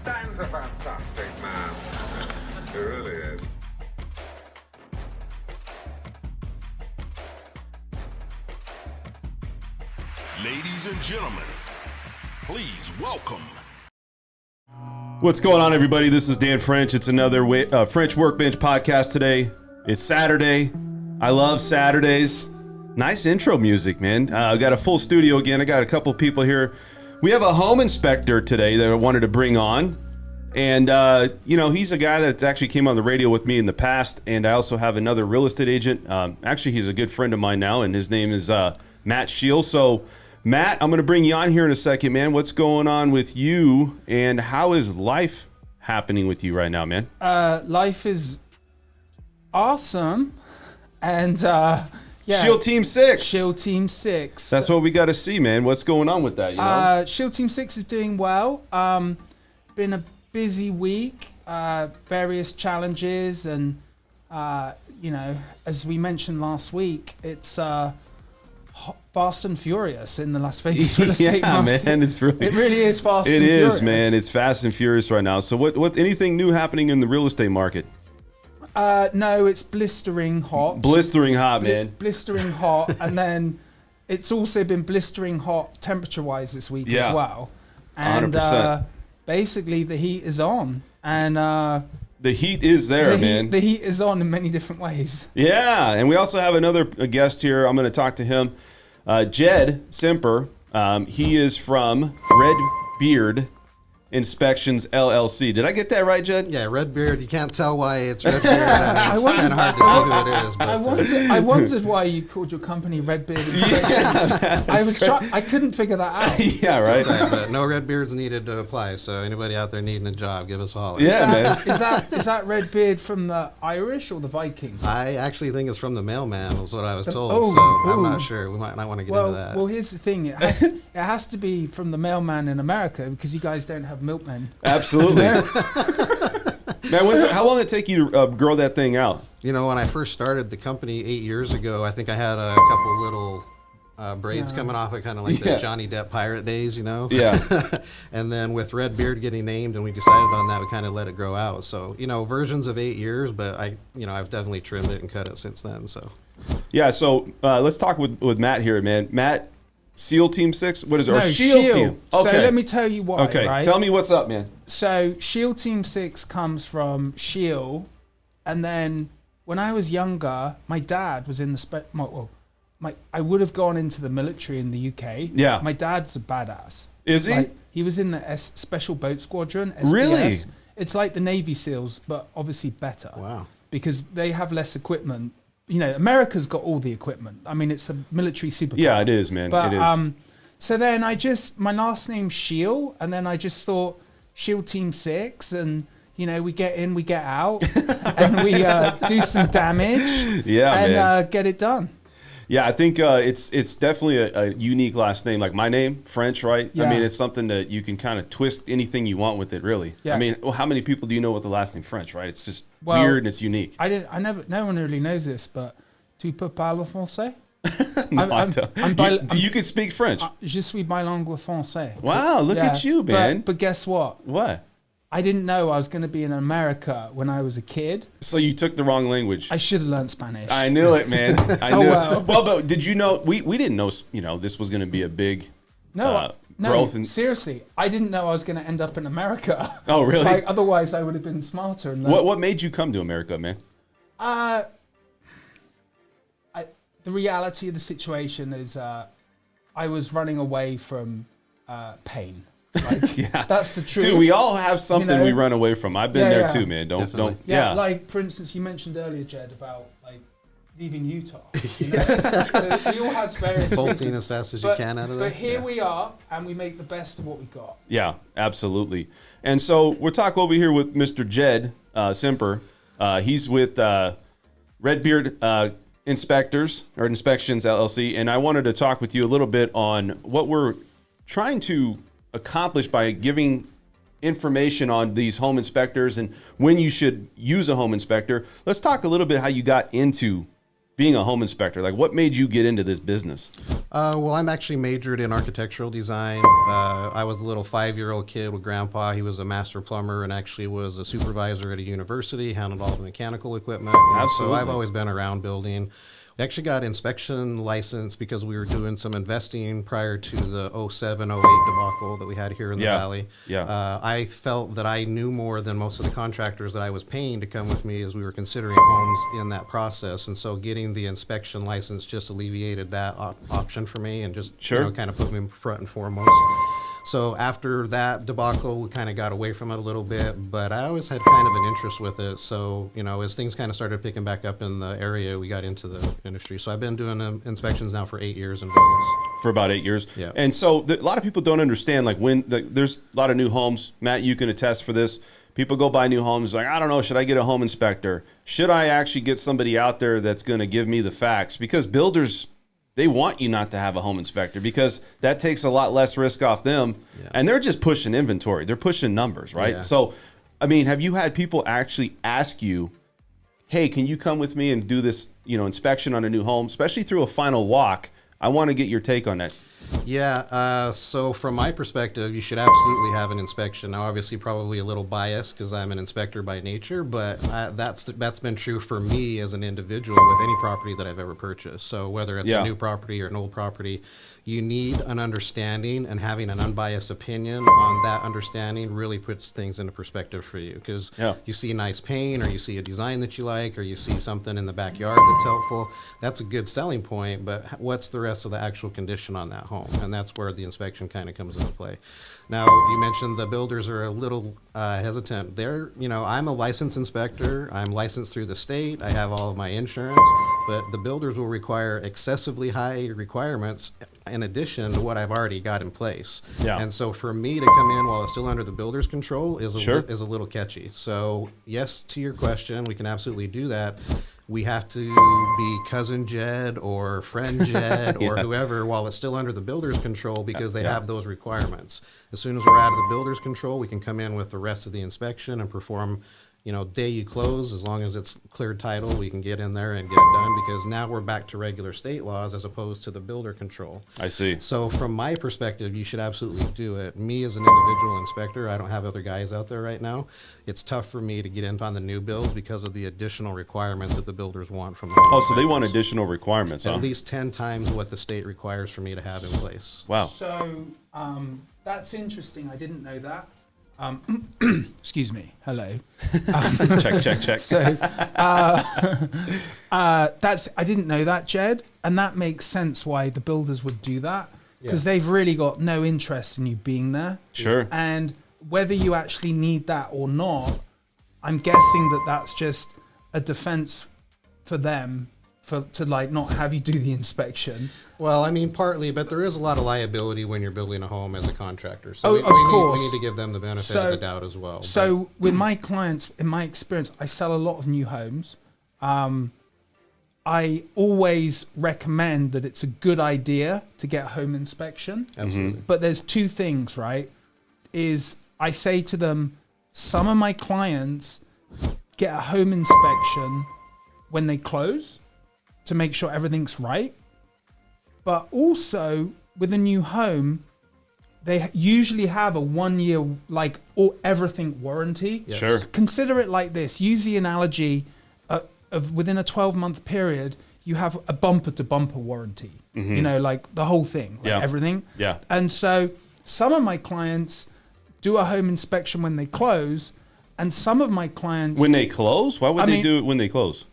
Dan's a fantastic man. He really is. Ladies and gentlemen, please welcome. What's going on, everybody? This is Dan French. It's another French Workbench podcast today. It's Saturday. I love Saturdays. Nice intro music, man. I got a full studio again. I got a couple people here. We have a home inspector today that I wanted to bring on. And, he's a guy that actually came on the radio with me in the past. And I also have another real estate agent. Actually, he's a good friend of mine now, and his name is Matt Shields. So, Matt, I'm going to bring you on here in a second, man. What's going on with you, and how is life happening with you right now, man? Life is awesome, and Shield Team 6. Shield Team 6. That's what we got to see, man. What's going on with that, you know? Shield Team 6 is doing well. Been a busy week, various challenges, and, as we mentioned last week, it's fast and furious in the Las Vegas real estate market. Man, it really is fast and furious. It is, man. It's fast and furious right now. So what anything new happening in the real estate market? No, it's blistering hot. Blistering hot, man. Blistering hot. And then it's also been blistering hot temperature-wise this week as well. And 100%. Basically the heat is on. And the heat is there, man. The heat is on in many different ways. Yeah, and we also have another guest here. I'm going to talk to him. Jed Semper. He is from Red Beard Inspections LLC. Did I get that right, Jed? Yeah, Red Beard. You can't tell why it's Red Beard. It's kind of hard to see who it is. But, I wondered why you called your company Red Beard Inspections. I couldn't figure that out. Yeah, right. Sorry, but no Red Beards needed to apply. So anybody out there needing a job, give us a holler. Yeah, man. Is that Red Beard from the Irish or the Vikings? I actually think it's from the mailman, was what I was told. I'm not sure. We might not want to get into that. Well, here's the thing. It has to be from the mailman in America because you guys don't have milkmen. Absolutely. Man, how long did it take you to grow that thing out? You know, when I first started the company 8 years ago, I think I had a couple little braids coming off it, kind of like the Johnny Depp pirate days, you know? Yeah. And then with Red Beard getting named and we decided on that, we kind of let it grow out. So, versions of 8 years, but I've definitely trimmed it and cut it since then, so. Yeah, so let's talk with Matt here, man. Matt, SEAL Team 6? What is it? No, or Shield Team? Okay. So let me tell you why, okay, right? Tell me what's up, man. So Shield Team 6 comes from Shield, and then when I was younger, my dad was in the I would have gone into the military in the UK. Yeah. My dad's a badass. Is he? He was in the Special Boat Squadron, SPS. Really? It's like the Navy SEALs, but obviously better. Wow. Because they have less equipment. America's got all the equipment. I mean, it's a military superpower. Yeah, it is, man. But, it is. So then my last name's Shield, and then I just thought Shield Team 6, and, we get in, we get out, and we do some damage and get it done. Yeah, I think it's definitely a unique last name. Like my name, French, right? Yeah. I mean, it's something that you can kind of twist anything you want with it, really. Yeah. I mean, how many people do you know with the last name French, right? It's just weird and it's unique. No one really knows this, but tu peux parler français? No, you can speak French. Je suis bilingue français. Wow, look at you, man. But guess what? What? I didn't know I was going to be in America when I was a kid. So you took the wrong language. I should have learned Spanish. I knew it, man. I knew wow. it. Well, but did you know, we didn't know, this was going to be a big growth. Seriously, I didn't know I was going to end up in America. Oh, really? Otherwise, I would have been smarter. And what made you come to America, man? The reality of the situation is I was running away from pain. Yeah, that's the truth. Dude, we all have something we run away from. I've been there too, man. Don't. Yeah, like for instance, you mentioned earlier, Jed, about leaving Utah. We all have various bolting as fast as you can out of there. But here we are, and we make the best of what we got. Yeah, absolutely. And so we're talking over here with Mr. Jed Semper. He's with Red Beard Inspections LLC, and I wanted to talk with you a little bit on what we're trying to accomplish by giving information on these home inspectors and when you should use a home inspector. Let's talk a little bit how you got into being a home inspector. Like, what made you get into this business? Well, I'm actually majored in architectural design. I was a little 5-year-old kid with grandpa. He was a master plumber and actually was a supervisor at a university, handled all the mechanical equipment. Absolutely. So I've always been around building. We actually got inspection license because we were doing some investing prior to the 07, 08 debacle that we had here in the valley. Yeah. I felt that I knew more than most of the contractors that I was paying to come with me as we were considering homes in that process. And so getting the inspection license just alleviated that option for me and just kind of put me front and foremost. So after that debacle, we kind of got away from it a little bit, but I always had kind of an interest with it. So, as things kind of started picking back up in the area, we got into the industry. So I've been doing inspections now for 8 years in Vegas. For about 8 years. Yeah. And so a lot of people don't understand, like there's a lot of new homes. Matt, you can attest for this. People go buy new homes like, I don't know, should I get a home inspector? Should I actually get somebody out there that's going to give me the facts? Because builders, they want you not to have a home inspector because that takes a lot less risk off them. Yeah. And they're just pushing inventory. They're pushing numbers, right? Yeah. So, I mean, have you had people actually ask you, hey, can you come with me and do this, inspection on a new home, especially through a final walk? I want to get your take on that. Yeah, so from my perspective, you should absolutely have an inspection. Now, obviously, probably a little biased because I'm an inspector by nature, but that's been true for me as an individual with any property that I've ever purchased. So whether it's a new property or an old property, you need an understanding, and having an unbiased opinion on that understanding really puts things into perspective for you, because you see nice paint, or you see a design that you like, or you see something in the backyard that's helpful. That's a good selling point, but what's the rest of the actual condition on that home? And that's where the inspection kind of comes into play. Now, you mentioned the builders are a little hesitant. I'm a licensed inspector. I'm licensed through the state. I have all of my insurance, but the builders will require excessively high requirements in addition to what I've already got in place. Yeah. And so for me to come in while it's still under the builder's control is a little catchy. So yes, to your question, we can absolutely do that. We have to be cousin Jed or friend Jed or whoever while it's still under the builder's control, because they have those requirements. As soon as we're out of the builder's control, we can come in with the rest of the inspection and perform, day you close, as long as it's cleared title, we can get in there and get it done, because now we're back to regular state laws as opposed to the builder control. I see. So from my perspective, you should absolutely do it. Me as an individual inspector, I don't have other guys out there right now. It's tough for me to get into on the new build because of the additional requirements that the builders want from the so they want additional requirements, At least 10 times what the state requires for me to have in place. Wow. So that's interesting. I didn't know that. Excuse me. Hello. Check. So I didn't know that, Jed, and that makes sense why the builders would do that, because they've really got no interest in you being there. Sure. And whether you actually need that or not, I'm guessing that that's just a defense for them to not have you do the inspection. Well, I mean, partly, but there is a lot of liability when you're building a home as a contractor. So of course. We need to give them the benefit of the doubt as well. So with my clients, in my experience, I sell a lot of new homes. I always recommend that it's a good idea to get a home inspection. Absolutely. But there's two things, right? Is I say to them, some of my clients get a home inspection when they close to make sure everything's right. But also with a new home, they usually have a 1 year, or everything warranty. Yes. Sure. Consider it like this. Use the analogy of within a 12-month period, you have a bumper to bumper warranty, like the whole thing, everything. Yeah. And so some of my clients do a home inspection when they close, and some of my clients... When they close? Why would they do it when they close?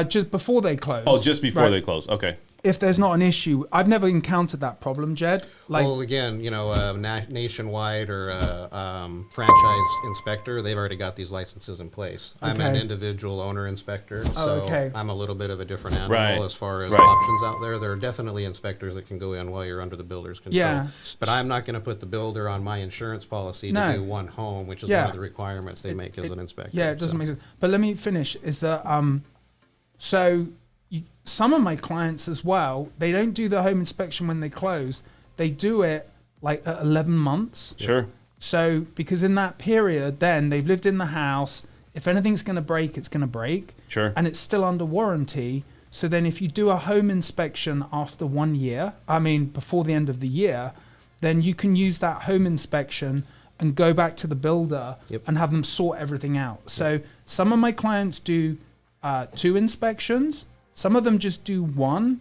Just before they close. Oh, just before they close. Okay. If there's not an issue, I've never encountered that problem, Jed. Well, again, nationwide or franchise inspector, they've already got these licenses in place. Okay. I'm an individual owner inspector, so I'm a little bit of a different animal as far as options out there. There are definitely inspectors that can go in while you're under the builder's control. Yeah. But I'm not going to put the builder on my insurance policy to do one home, which is one of the requirements they make as an inspector. Yeah, it doesn't make sense. But let me finish. Is that some of my clients as well, they don't do the home inspection when they close. They do it at 11 months. Sure. So because in that period, then they've lived in the house. If anything's going to break, it's going to break. Sure. And it's still under warranty. So then if you do a home inspection after 1 year, before the end of the year, then you can use that home inspection and go back to the builder and have them sort everything out. So some of my clients do 2 inspections. Some of them just do 1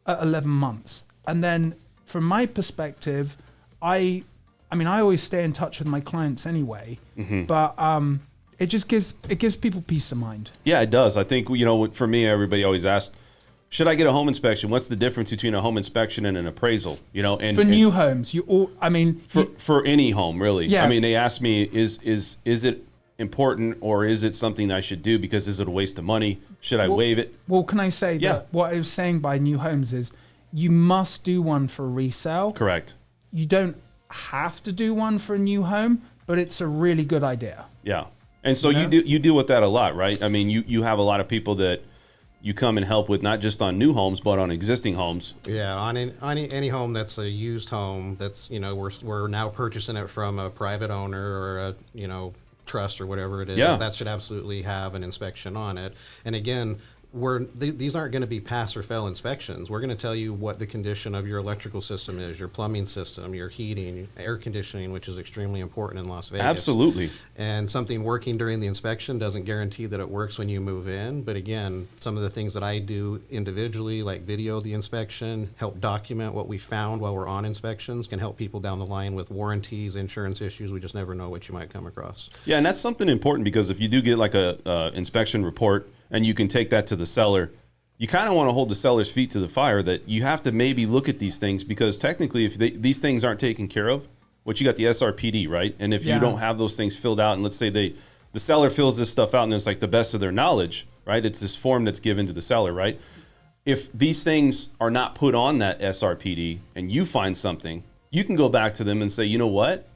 at 11 months. And then from my perspective, I always stay in touch with my clients anyway, but it just gives people peace of mind. Yeah, it does. I think, for me, everybody always asks, should I get a home inspection? What's the difference between a home inspection and an appraisal? For new homes, for any home, really. Yeah. They ask me, is it important, or is it something I should do because is it a waste of money? Should I waive it? Well, can I say that what I was saying by new homes is you must do one for resale. Correct. You don't have to do one for a new home, but it's a really good idea. Yeah. And so you deal with that a lot, right? You have a lot of people that you come and help with, not just on new homes, but on existing homes. Yeah, on any home that's a used home, that's, we're now purchasing it from a private owner or a, trust or whatever it is. Yeah. That should absolutely have an inspection on it. And again, these aren't going to be pass or fail inspections. We're going to tell you what the condition of your electrical system is, your plumbing system, your heating, air conditioning, which is extremely important in Las Vegas. Absolutely. And something working during the inspection doesn't guarantee that it works when you move in. But again, some of the things that I do individually, like video the inspection, help document what we found while we're on inspections, can help people down the line with warranties, insurance issues. We just never know what you might come across. Yeah, and that's something important, because if you do get like a inspection report, and you can take that to the seller, you kind of want to hold the seller's feet to the fire that you have to maybe look at these things, because technically if these things aren't taken care of, what you got the SRPD, right? And if you don't have those things filled out, and let's say the seller fills this stuff out and it's like the best of their knowledge, right? It's this form that's given to the seller, right? If these things are not put on that SRPD and you find something, you can go back to them and say, you know what?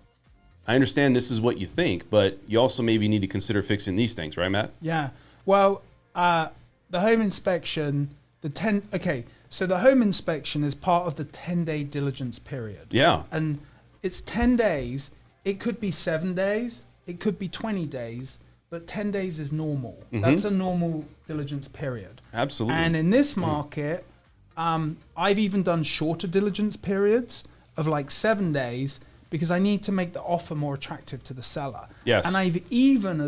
I understand this is what you think, but you also maybe need to consider fixing these things, right, Matt? Yeah. Well, the home inspection, so the home inspection is part of the 10-day diligence period. Yeah. And it's 10 days. It could be 7 days. It could be 20 days. But 10 days is normal. That's a normal diligence period. Absolutely. And in this market, I've even done shorter diligence periods of like 7 days, because I need to make the offer more attractive to the seller. Yes. And I've even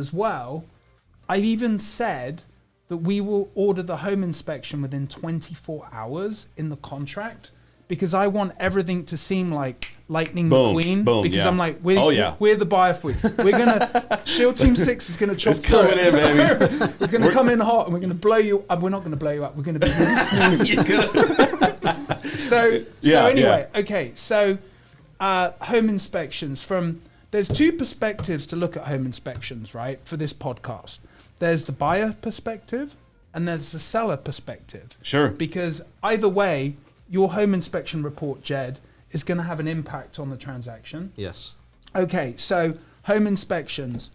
said that we will order the home inspection within 24 hours in the contract, because I want everything to seem like Lightning McQueen. Boom, because yeah. I'm like, we're the buyer for you. We're gonna Shield Team 6 is gonna chop It's coming in, baby. We're gonna come in hot and we're gonna blow you up. We're not gonna blow you up. We're gonna be really smooth. So home inspections there's 2 perspectives to look at home inspections, right? For this podcast. There's the buyer perspective and there's the seller perspective. Sure. Because either way, your home inspection report, Jed, is going to have an impact on the transaction. Yes. Okay, so home inspections,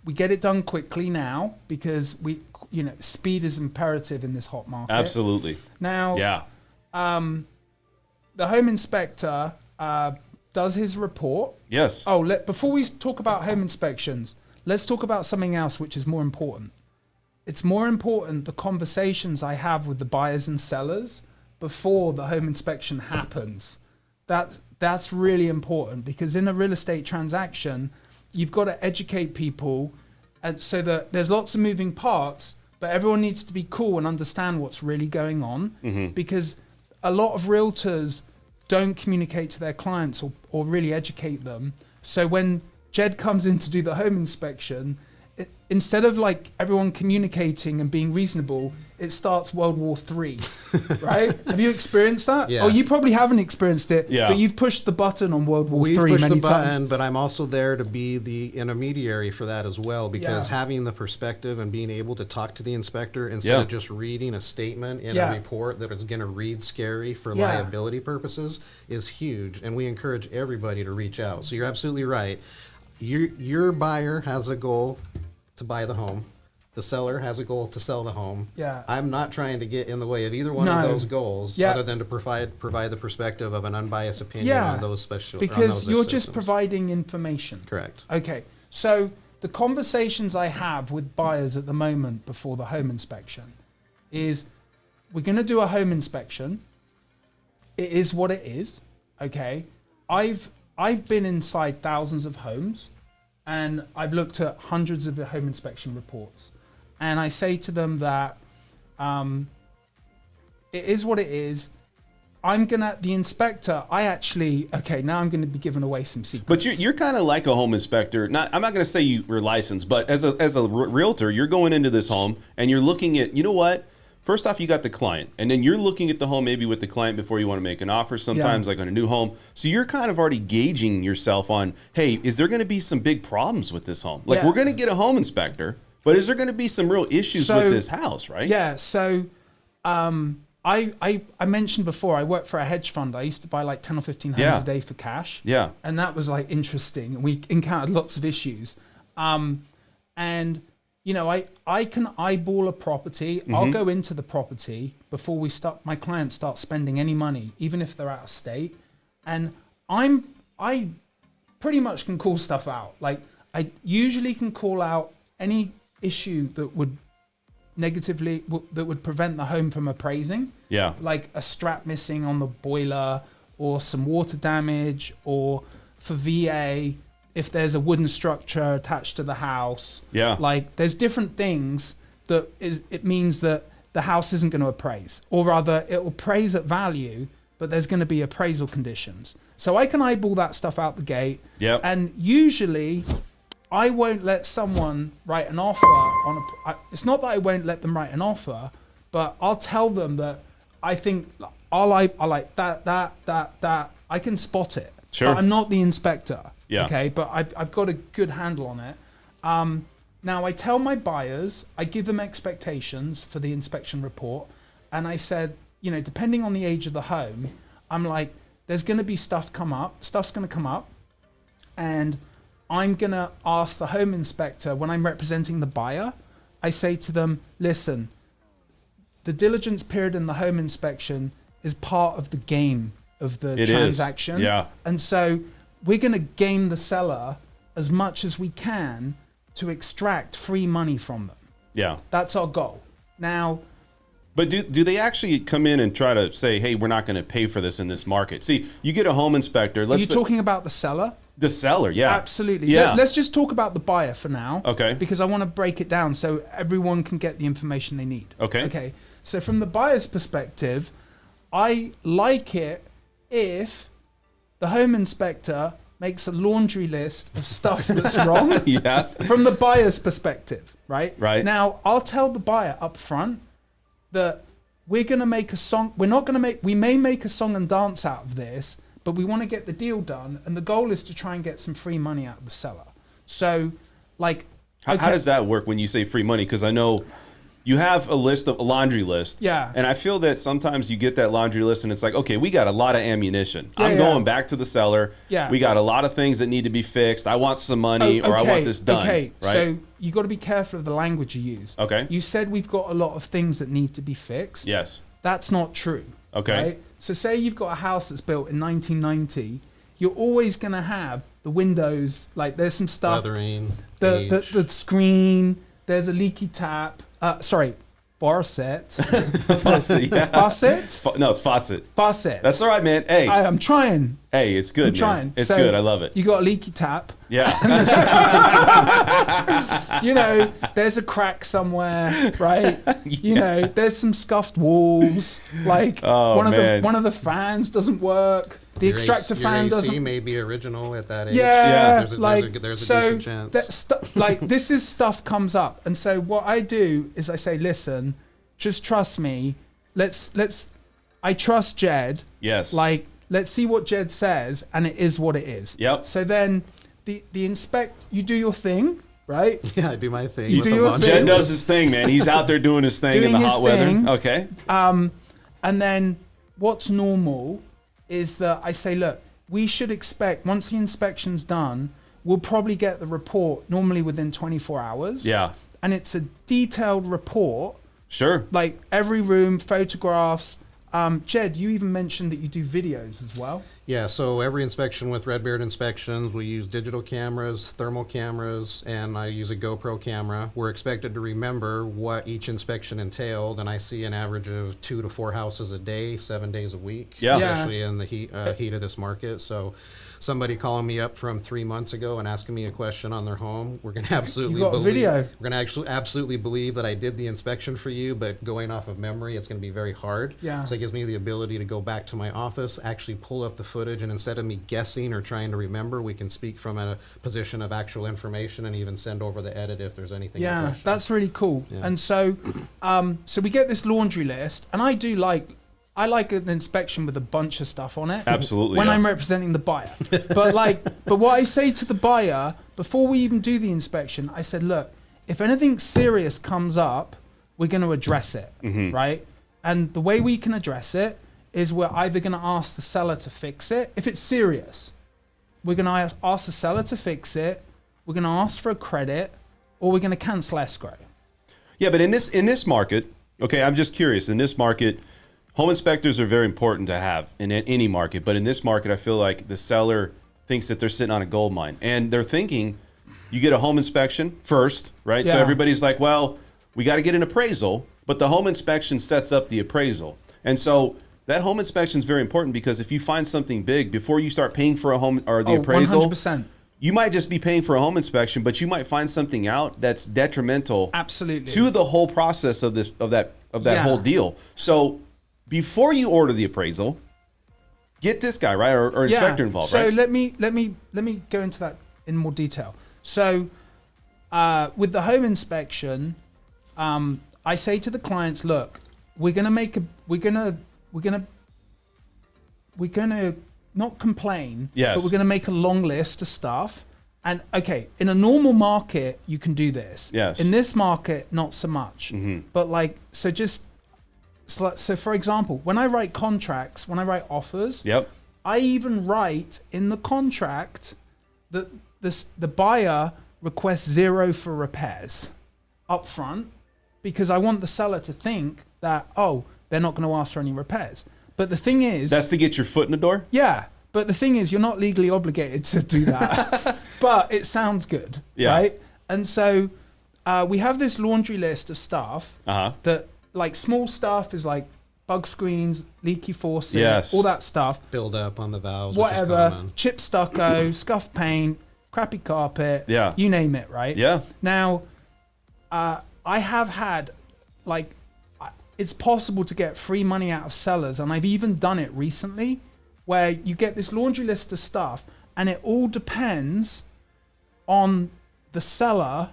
we get it done quickly now because speed is imperative in this hot market. Absolutely. Now, the home inspector does his report. Yes. Before we talk about home inspections, let's talk about something else which is more important. It's more important the conversations I have with the buyers and sellers before the home inspection happens. That's really important, because in a real estate transaction, you've got to educate people, and so that there's lots of moving parts, but everyone needs to be cool and understand what's really going on, because a lot of realtors don't communicate to their clients or really educate them. So when Jed comes in to do the home inspection, instead of like everyone communicating and being reasonable, it starts World War III, right? Have you experienced that? Yeah. Oh, you probably haven't experienced it, but you've pushed the button on World War III many times. We've pushed the button, but I'm also there to be the intermediary for that as well, because having the perspective and being able to talk to the inspector instead of just reading a statement in a report that is going to read scary for liability purposes is huge, and we encourage everybody to reach out. So you're absolutely right. Your buyer has a goal to buy the home. The seller has a goal to sell the home. Yeah. I'm not trying to get in the way of either one of those goals, other than to provide the perspective of an unbiased opinion on those special. Because you're just providing information. Correct. Okay. So the conversations I have with buyers at the moment before the home inspection is, we're going to do a home inspection. It is what it is. Okay. I've been inside thousands of homes, and I've looked at hundreds of home inspection reports, and I say to them that it is what it is. The inspector, now I'm going to be giving away some secrets. But you're kind of like a home inspector. I'm not going to say you were licensed, but as a realtor, you're going into this home and you're looking at, you know what? First off, you got the client, and then you're looking at the home maybe with the client before you want to make an offer sometimes, like on a new home. So you're kind of already gauging yourself on, hey, is there going to be some big problems with this home? Like, we're going to get a home inspector, but is there going to be some real issues with this house, right? Yeah, so I mentioned before, I worked for a hedge fund. I used to buy like 10 or 15 homes a day for cash. Yeah. And that was like interesting. And we encountered lots of issues. And, you know, I can eyeball a property. I'll go into the property before my clients start spending any money, even if they're out of state. And I pretty much can call stuff out. Like, I usually can call out any issue that would prevent the home from appraising. Yeah. Like a strap missing on the boiler, or some water damage, or for VA, if there's a wooden structure attached to the house. Yeah. Like, there's different things it means that the house isn't going to appraise, or rather it will appraise at value, but there's going to be appraisal conditions. So I can eyeball that stuff out the gate. Yep. And usually I won't let someone write an offer it's not that I won't let them write an offer, but I'll tell them that I think I like that. I can spot it. Sure. But I'm not the inspector. Yeah. Okay. But I've got a good handle on it. Now I tell my buyers, I give them expectations for the inspection report. And I said, you know, depending on the age of the home, I'm like, there's going to be stuff's going to come up. And I'm going to ask the home inspector, when I'm representing the buyer, I say to them, listen, the diligence period in the home inspection is part of the game of the transaction. Yeah. And so we're going to game the seller as much as we can to extract free money from them. Yeah. That's our goal. Now, but do they actually come in and try to say, hey, we're not going to pay for this in this market? See, you get a home inspector. Are you talking about the seller? The seller, yeah. Absolutely. Yeah. Let's just talk about the buyer for now. Okay. Because I want to break it down so everyone can get the information they need. Okay. Okay. So from the buyer's perspective, I like it if the home inspector makes a laundry list of stuff that's wrong. Yeah. From the buyer's perspective, right? Right. Now, I'll tell the buyer up front that we're going to make a song. We may make a song and dance out of this, but we want to get the deal done, and the goal is to try and get some free money out of the seller. So, like, how does that work when you say free money? Because I know you have a laundry list. Yeah. And I feel that sometimes you get that laundry list and it's like, okay, we got a lot of ammunition. I'm going back to the seller. Yeah. We got a lot of things that need to be fixed. I want some money or I want this done. Okay. Right? So you got to be careful of the language you use. Okay. You said we've got a lot of things that need to be fixed. Yes. That's not true. Okay. Right? So say you've got a house that's built in 1990, you're always going to have the windows, like there's some stuff. Weathering, the screen, there's a leaky tap. Faucet. Faucet, yeah. Faucet? No, it's faucet. Faucet. That's all right, man. Hey. I'm trying. Hey, it's good, I'm trying. It's So good. I love it. You got a leaky tap. Yeah. You know, there's a crack somewhere, right? You know, there's some scuffed walls. Like one of the fans doesn't work. The extractor fan doesn't. Your AC may be original at that age. Yeah. There's like, there's a decent chance. This is stuff comes up, and so what I do is I say, listen, just trust me. I trust Jed. Yes. Like, let's see what Jed says, and it is what it is. Yep. So then, the you do your thing, right? Yeah, I do my thing. You do your thing. Jed does his thing, man. He's out there doing his thing in the hot weather. Okay. And then what's normal is that I say, look, we should expect, once the inspection's done, we'll probably get the report normally within 24 hours. Yeah. And it's a detailed report. Sure. Like every room, photographs. Jed, you even mentioned that you do videos as well. Yeah, so every inspection with Redbeard Inspections, we use digital cameras, thermal cameras, and I use a GoPro camera. We're expected to remember what each inspection entailed, and I see an average of 2 to 4 houses a day, 7 days a week, especially in the heat of this market. So somebody calling me up from 3 months ago and asking me a question on their home, we're going to absolutely absolutely believe that I did the inspection for you, but going off of memory, it's going to be very hard. Yeah. So it gives me the ability to go back to my office, actually pull up the footage, and instead of me guessing or trying to remember, we can speak from a position of actual information and even send over the edit if there's anything. Yeah, that's really cool. Yeah. And so, so we get this laundry list, and I like an inspection with a bunch of stuff on it. Absolutely. When I'm representing the buyer. But what I say to the buyer, before we even do the inspection, I said, look, if anything serious comes up, we're going to address it, right? And the way we can address it is we're either going to ask the seller to fix it. If it's serious, we're going to ask the seller to fix it. We're going to ask for a credit, or we're going to cancel escrow. Yeah, but in this market, okay, I'm just curious. In this market, home inspectors are very important to have in any market, but in this market, I feel like the seller thinks that they're sitting on a gold mine, and they're thinking you get a home inspection first, right? Yeah. So everybody's like, well, we got to get an appraisal, but the home inspection sets up the appraisal. And so that home inspection is very important because if you find something big before you start paying for a home or the appraisal, 100%. You might just be paying for a home inspection, but you might find something out that's detrimental Absolutely. to the whole process of that whole deal. So before you order the appraisal, get this guy, right, or inspector involved, so right? let me go into that in more detail. So with the home inspection, I say to the clients, look, we're gonna not complain, but we're gonna make a long list of stuff. And okay, in a normal market, you can do this. Yes. In this market, not so much. But so for example, when I write contracts, when I write offers, I even write in the contract that the buyer requests 0 for repairs up front, because I want the seller to think that, oh, they're not going to ask for any repairs. But the thing is, that's to get your foot in the door? Yeah. But the thing is, you're not legally obligated to do that. But it sounds good, right? And so we have this laundry list of stuff that, like, small stuff is like bug screens, leaky faucet, all that stuff. Build up on the valves. Whatever. Chip stucco, scuff paint, crappy carpet. Yeah. You name it, right? Yeah. Now, I have had, like, it's possible to get free money out of sellers, and I've even done it recently, where you get this laundry list of stuff, and it all depends on the seller,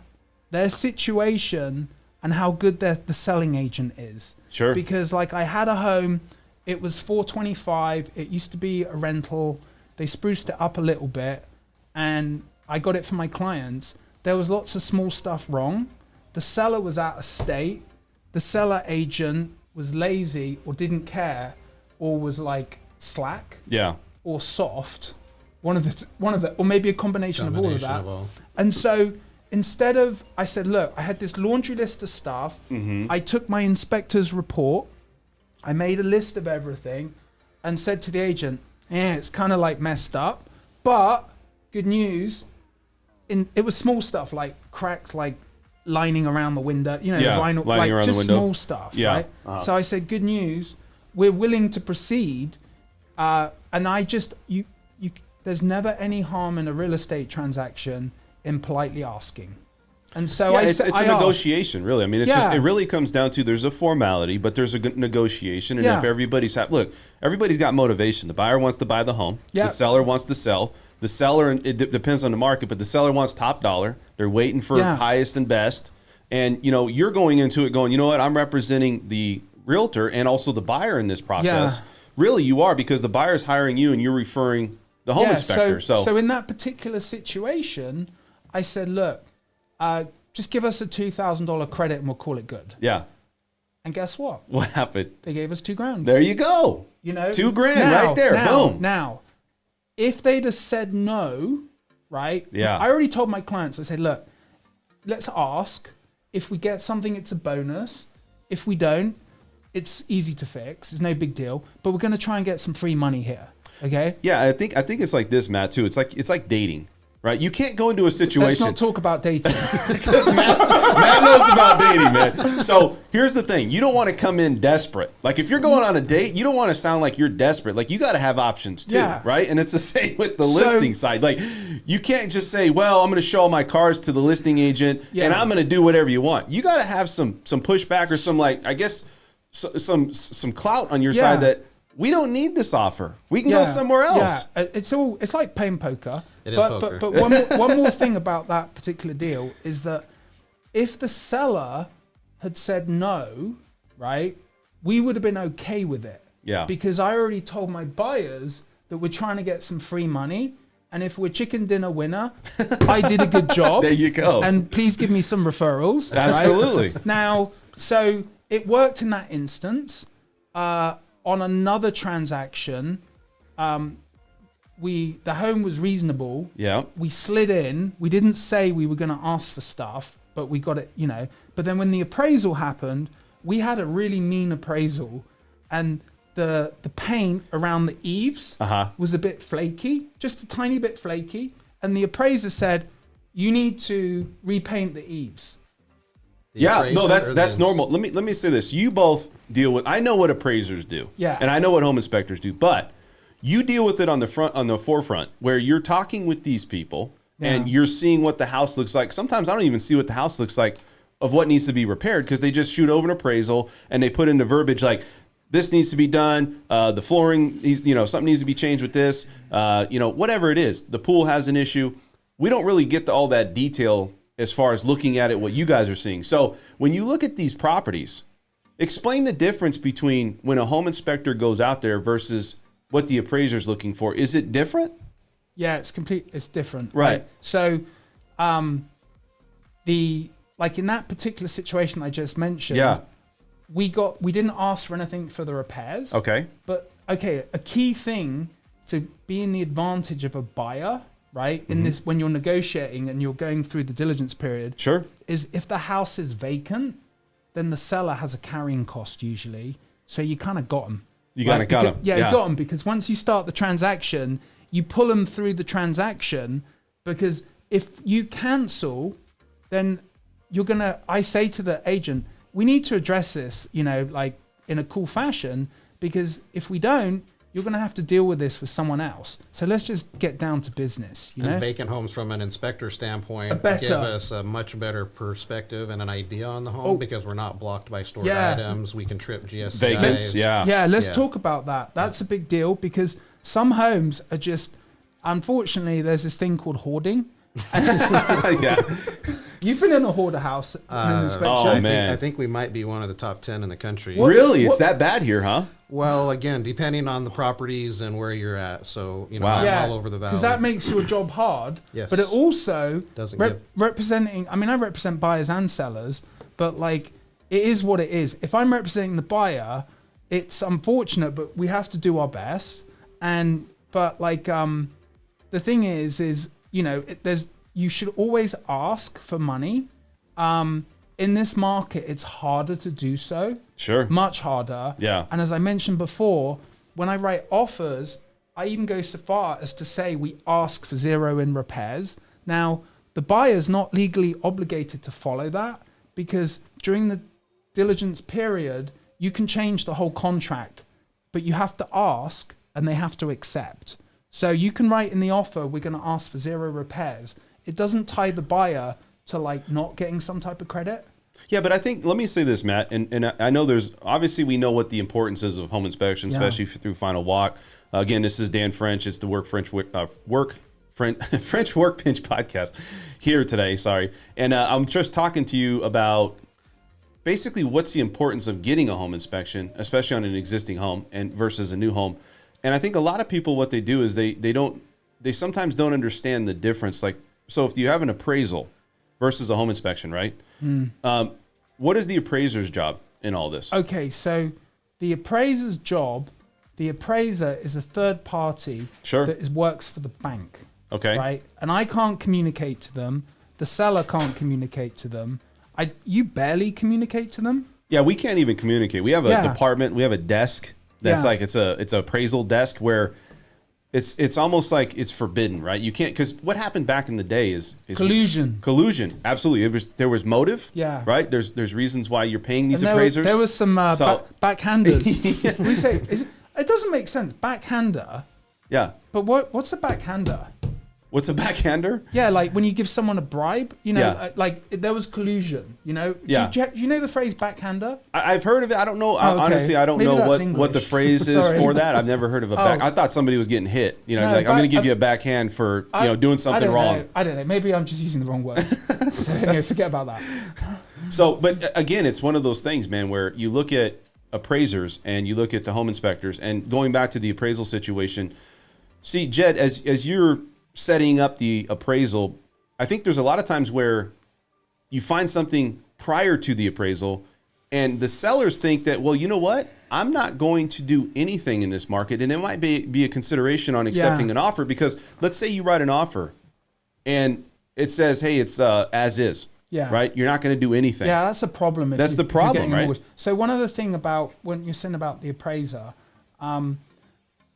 their situation, and how good the selling agent is. Sure. Because, like, I had a home, it was $425, it used to be a rental, they spruced it up a little bit, and I got it for my clients. There was lots of small stuff wrong. The seller was out of state. The seller agent was lazy or didn't care, or was like slack, or soft. One of the, or maybe a combination of all of that. And so instead of, I said, look, I had this laundry list of stuff. I took my inspector's report. I made a list of everything, and said to the agent, it's kind of like messed up, but good news. It was small stuff like cracked, like lining around the window, the vinyl, like just small stuff, right? So I said, good news, we're willing to proceed. And I just, there's never any harm in a real estate transaction in politely asking. And so it's a negotiation, really. I mean, it really comes down to, there's a formality, but there's a negotiation. And if everybody's everybody's got motivation. The buyer wants to buy the home. The seller wants to sell. The seller, it depends on the market, but the seller wants top dollar. They're waiting for highest and best. And, you're going into it going, you know what, I'm representing the realtor and also the buyer in this process. Really, you are, because the buyer's hiring you and you're referring the home inspector. So in that particular situation, I said, look, just give us a $2,000 credit and we'll call it good. Yeah. And guess what? What happened? They gave us $2,000. There you go. $2,000 right there. Boom. Now, if they'd have said no, right? Yeah. I already told my clients, I said, look, let's ask. If we get something, it's a bonus. If we don't, it's easy to fix. It's no big deal. But we're going to try and get some free money here. Okay. Yeah, I think it's like this, Matt, too. It's like dating, right? You can't go into a situation. Let's not talk about dating. Because Matt knows about dating, man. So here's the thing. You don't want to come in desperate. Like if you're going on a date, you don't want to sound like you're desperate. Like you got to have options too, right? And it's the same with the listing side. Like you can't just say, well, I'm going to show all my cards to the listing agent and I'm going to do whatever you want. You got to have some pushback or some, like, I guess, some clout on your side that we don't need this offer. We can go somewhere else. Yeah, it's like playing poker. It is poker. But one more thing about that particular deal is that if the seller had said no, right, we would have been okay with it. Yeah. Because I already told my buyers that we're trying to get some free money. And if we're chicken dinner winner, I did a good job. There you go. And please give me some referrals. Absolutely. Right? Now, so it worked in that instance. On another transaction, the home was reasonable. Yeah. We slid in. We didn't say we were going to ask for stuff, but we got it, But then when the appraisal happened, we had a really mean appraisal, and the paint around the eaves was a bit flaky, just a tiny bit flaky. And the appraiser said, you need to repaint the eaves. That's normal. Let me say this. You both deal with, I know what appraisers do. Yeah. And I know what home inspectors do, but you deal with it on the forefront where you're talking with these people and you're seeing what the house looks like. Sometimes I don't even see what the house looks like of what needs to be repaired because they just shoot over an appraisal and they put in the verbiage like, this needs to be done. The flooring, something needs to be changed with this. Whatever it is, the pool has an issue. We don't really get to all that detail as far as looking at it, what you guys are seeing. So when you look at these properties, explain the difference between when a home inspector goes out there versus what the appraiser is looking for. Is it different? Yeah, it's different. Right. So, in that particular situation I just mentioned, we didn't ask for anything for the repairs. Okay. But a key thing to be in the advantage of a buyer, right, in this when you're negotiating and you're going through the diligence period, is if the house is vacant, then the seller has a carrying cost usually. So you kind of got them. You got them. Yeah, you got them because once you start the transaction, you pull them through the transaction because if you cancel, then I say to the agent, we need to address this, in a cool fashion, because if we don't, you're going to have to deal with this with someone else. So let's just get down to business. And vacant homes from an inspector standpoint give us a much better perspective and an idea on the home because we're not blocked by stored items. We can trip GSCIs. Vacants, let's talk about that. That's a big deal because some homes are just, unfortunately, there's this thing called hoarding. You've been in a hoarder house in an inspection. Oh, man. I think we might be one of the top 10 in the country. Really? It's that bad here, huh? Well, again, depending on the properties and where you're at. So, I'm all over the valley. Because that makes your job hard. Yes. But it also, representing, I represent buyers and sellers, but it is what it is. If I'm representing the buyer, it's unfortunate, but we have to do our best. But the thing is, you should always ask for money. In this market, it's harder to do so. Sure. Much harder. Yeah. And as I mentioned before, when I write offers, I even go so far as to say we ask for zero in repairs. Now, the buyer's not legally obligated to follow that because during the diligence period, you can change the whole contract, but you have to ask and they have to accept. So you can write in the offer, we're going to ask for zero repairs. It doesn't tie the buyer to not getting some type of credit. Yeah, but I think, let me say this, Matt, and I know obviously we know what the importance is of home inspection, especially through Final Walk. Again, this is Dan French. It's the French Workbench podcast here today, sorry. And I'm just talking to you about basically what's the importance of getting a home inspection, especially on an existing home and versus a new home. And I think a lot of people, what they do is they sometimes don't understand the difference. So if you have an appraisal versus a home inspection, right? What is the appraiser's job in all this? Okay, so the appraiser's job, the appraiser is a third party that works for the bank. Okay. Right? And I can't communicate to them. The seller can't communicate to them. You barely communicate to them. Yeah, we can't even communicate. We have a department, we have a desk that's it's a appraisal desk where it's almost like it's forbidden, right? You can't, because what happened back in the day is collusion. Absolutely, there was motive. Yeah. Right. There's reasons why you're paying these And appraisers. There was some backhanders. Yeah. We say it doesn't make sense. Backhander. Yeah. But what's a backhander? What's a backhander? Yeah, like when you give someone a bribe, you know, Yeah. like there was collusion, you know? Yeah. Do you know the phrase backhander? I've heard of it. I don't know. Oh, okay. Honestly, I don't Maybe know that's what English. the phrase is Sorry. for that. I've never heard of a back. I thought somebody was getting hit. You know, No, like I'm going to give back- you a backhand for doing something wrong. I don't know. Maybe I'm just using the wrong word. So anyway, forget about that. So, but again, it's one of those things, man, where you look at appraisers and you look at the home inspectors, and going back to the appraisal situation. See, Jed, as you're setting up the appraisal, I think there's a lot of times where you find something prior to the appraisal and the sellers think that, well, you know what? I'm not going to do anything in this market. And it might be a consideration on accepting an offer, because let's say you write an offer and it says, hey, it's as is. Yeah. Right? You're not going to do anything. Yeah, that's a problem. That's the problem, right? So one other thing about when you're saying about the appraiser,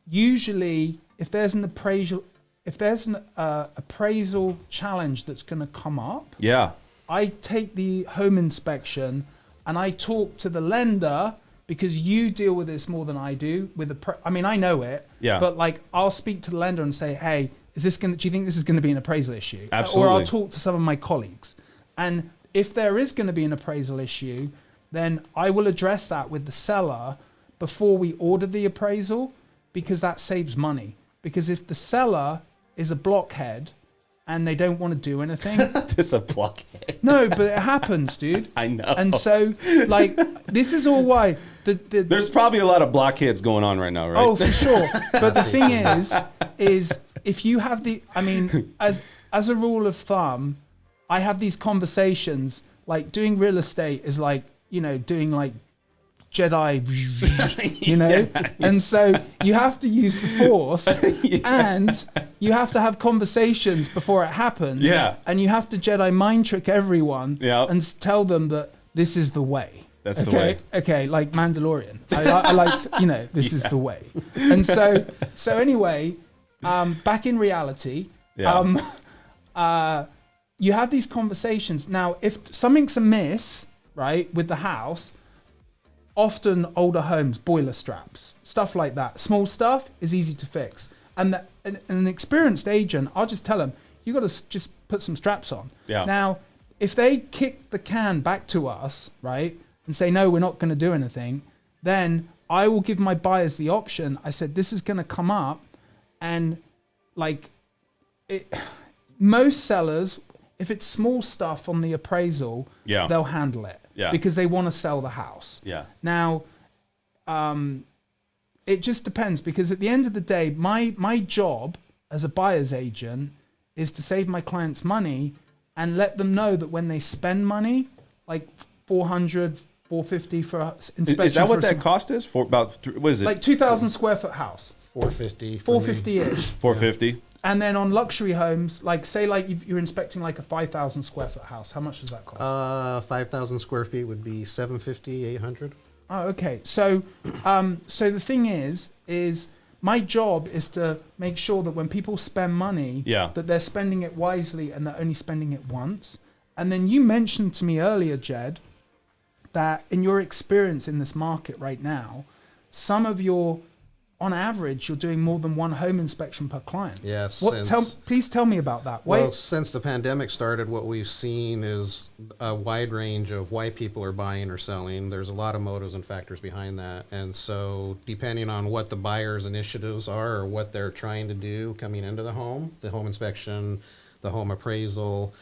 usually if there's an appraisal challenge that's going to come up, Yeah. I take the home inspection and I talk to the lender, because you deal with this more than I do. I mean, I know it. Yeah. But like, I'll speak to the lender and say, hey, do you think this is going to be an appraisal issue? Absolutely. Or I'll talk to some of my colleagues. And if there is going to be an appraisal issue, then I will address that with the seller before we order the appraisal, because that saves money. Because if the seller is a blockhead and they don't want to do anything. Just a blockhead. No, but it happens, dude. I know. And so, like, this is all why. There's probably a lot of blockheads going on right now, right? Oh, for sure. But the thing is if you have as a rule of thumb, I have these conversations, like doing real estate is like, you know, doing like Jedi, you know? Yeah. And so you have to use the force and you have to have conversations before it happens. Yeah. And you have to Jedi mind trick everyone and tell them that this is the way. That's the way. Okay, like Mandalorian. I like, you know, this is the way. And so anyway, back in reality, you have these conversations. Now, if something's amiss, right, with the house, often older homes, boiler straps, stuff like that. Small stuff is easy to fix. And an experienced agent, I'll just tell them, you got to just put some straps on. Yeah. Now, if they kick the can back to us, right, and say, no, we're not going to do anything, then I will give my buyers the option. I said, this is going to come up. And like most sellers, if it's small stuff on the appraisal, they'll handle it because they want to sell the house. Yeah. Now, it just depends, because at the end of the day, my job as a buyer's agent is to save my clients money and let them know that when they spend money, like $400, $450 for inspection. Is that what that cost is for? About what is it? Like 2,000 square foot house. 450. 450-ish. 450. And then on luxury homes, like say like you're inspecting like a 5,000 square foot house, how much does that cost? 5,000 square feet would be 750, 800. Oh, okay. So, so the thing is my job is to make sure that when people spend money, that they're spending it wisely and they're only spending it once. And then you mentioned to me earlier, Jed, that in your experience in this market right now, on average, you're doing more than one home inspection per client. Yes. Please tell me about that. Well, since the pandemic started, what we've seen is a wide range of why people are buying or selling. There's a lot of motives and factors behind that. And so depending on what the buyer's initiatives are or what they're trying to do coming into the home inspection, the home appraisal,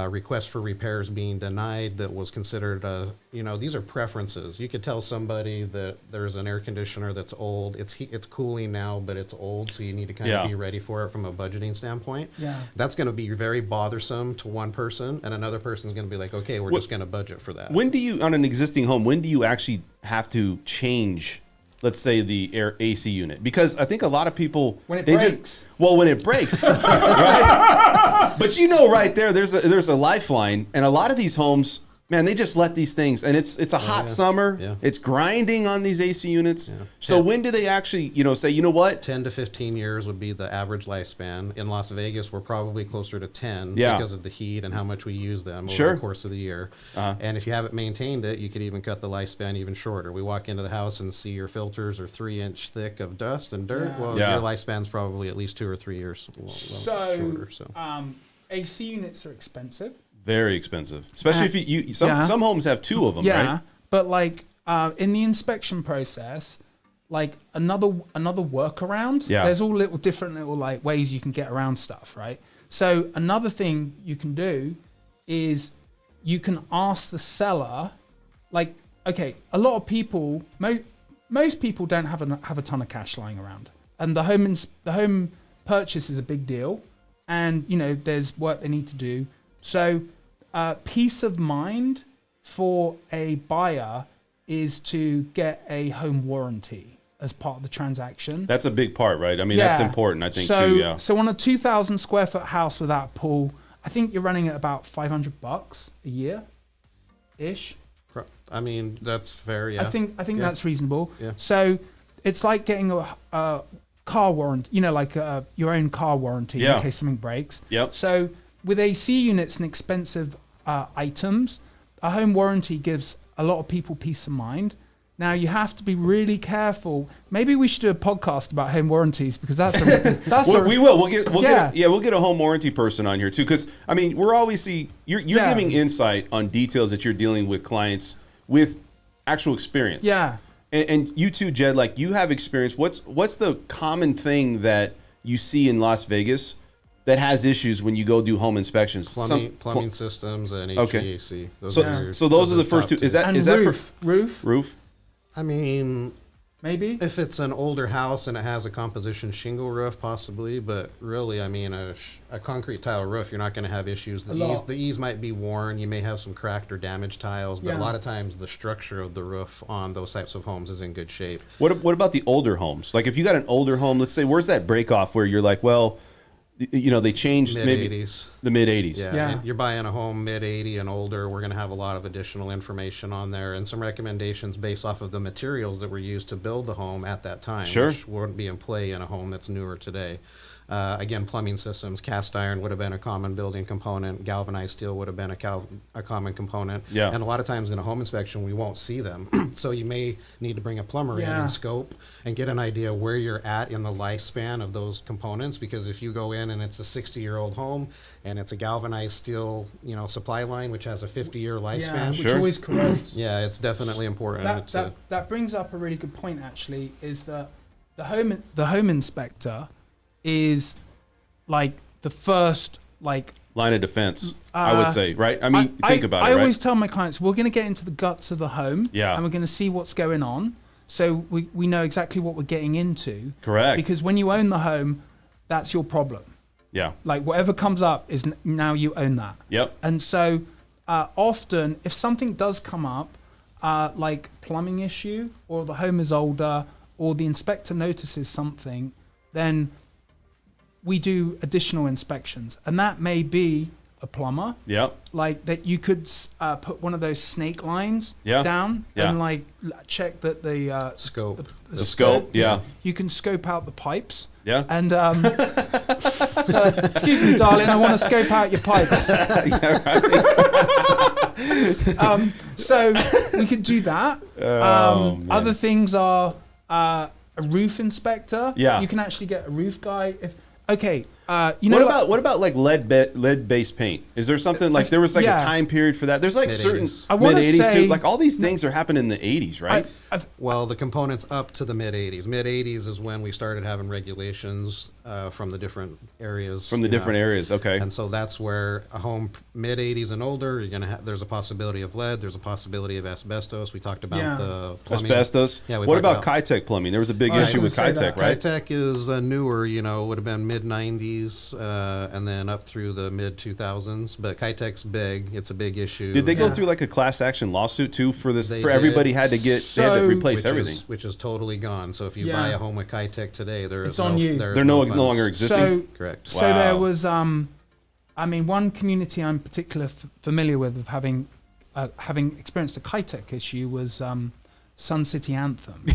request for repairs being denied that was considered, these are preferences. You could tell somebody that there's an air conditioner that's old. It's cooling now, but it's old, so you need to kind of be ready for it from a budgeting standpoint. Yeah. That's going to be very bothersome to one person, and another person's going to be like, okay, we're just going to budget for that. When do you, on an existing home, when do you actually have to change, let's say, the air AC unit? Because I think a lot of people when it breaks. When it breaks, right? But right there, there's a lifeline, and a lot of these homes, man, they just let these things, and it's a hot summer. Yeah. It's grinding on these AC units. Yeah. So when do they actually, say, you know what? 10 to 15 years would be the average lifespan. In Las Vegas, we're probably closer to 10 Yeah. because of the heat and how much we use them over Sure. the course of the year. Uh-huh. And if you haven't maintained it, you could even cut the lifespan even shorter. We walk into the house and see your filters are 3-inch thick of dust and dirt. Yeah. Well, Yeah. your lifespan's probably at least 2 or 3 years shorter. So. AC units are expensive. Very expensive, especially if you some homes have 2 of them, Yeah, right? but like in the inspection process, like another workaround. Yeah. There's all different little like ways you can get around stuff, right? So another thing you can do is you can ask the seller, like, okay, a lot of people, most people don't have a ton of cash lying around, and the home purchase is a big deal, and there's work they need to do. So peace of mind for a buyer is to get a home warranty as part of the transaction. That's a big part, right? I mean, that's important, I think, too. Yeah. So on a 2,000 square foot house without a pool, I think you're running at about $500 a year, ish. I mean, that's fair. Yeah. I think Yeah. that's reasonable. Yeah. So it's like getting a car warranty, like your own car warranty in case something breaks. Yep. So with AC units and expensive items, a home warranty gives a lot of people peace of mind. Now you have to be really careful. Maybe we should do a podcast about home warranties, because we will. We'll get a home warranty person on here too, because I mean, we're always you're giving insight on details that you're dealing with clients with actual experience. Yeah. And you too, Jed, like you have experience. What's the common thing that you see in Las Vegas that has issues when you go do home inspections? Plumbing systems and HVAC. Okay. So those are the first two. Is that roof? I mean, maybe if it's an older house and it has a composition shingle roof, possibly, but really, I mean, a concrete tile roof, you're not going to have issues. The eaves might be worn. You may have some cracked or damaged tiles, but a lot of times the structure of the roof on those types of homes is in good shape. What about the older homes? Like if you got an older home, let's say, where's that break off where you're like, well, they changed mid-80s. The mid-80s. Yeah. You're buying a home mid-80 and older. We're going to have a lot of additional information on there and some recommendations based off of the materials that were used to build the home at that time, which wouldn't be in play in a home that's newer today. Again, plumbing systems, cast iron would have been a common building component. Galvanized steel would have been a common component. Yeah. And a lot of times in a home inspection, we won't see them. So you may need to bring a plumber in and scope and get an idea where you're at in the lifespan of those components. Because if you go in and it's a 60-year-old home and it's a galvanized steel, supply line, which has a 50-year lifespan. Which always corrodes. Yeah, it's definitely important. That brings up a really good point, actually, is that the home inspector is like the first line of defense, I would say, right? I mean, think about it, I right? always tell my clients, we're going to get into the guts of the home, and we're going to see what's going on, so we know exactly what we're getting into. Correct. Because when you own the home, that's your problem. Yeah. Like whatever comes up is now you own that. Yep. And so often, if something does come up, like plumbing issue, or the home is older, or the inspector notices something, then we do additional inspections, and that may be a plumber. Yep. Like that, you could put one of those snake lines down and check that the scope. The scope. Yeah. You can scope out the pipes. Yeah. And so, excuse me, darling, I want to scope out your pipes. So we could do that. Other things are a roof inspector. Yeah. You can actually get a roof guy if. Okay, what about like lead-based paint? Is there something like there was like a time period for that? There's like certain mid-80s too. Like all these things are happening in the 80s, right? Well, the components up to the mid-80s. Mid-80s is when we started having regulations from the different areas. From the different areas, okay. And so that's where a home mid-80s and older, you're gonna there's a possibility of lead. There's a possibility of asbestos. We talked about the plumbing. Asbestos. Yeah. What about Kitech plumbing? There was a big issue with Kitech, right? Kitech is newer. Would have been mid-90s and then up through the mid-2000s. But Kitech's big. It's a big issue. Did they go through like a class action lawsuit too for this? Everybody had to get they had to replace everything, which is totally gone. So if you buy a home with Kitech today, it's on you. They're no longer existing. So, correct. So there was, one community I'm particularly familiar with of having having experienced a Kitec issue was Sun City Anthem,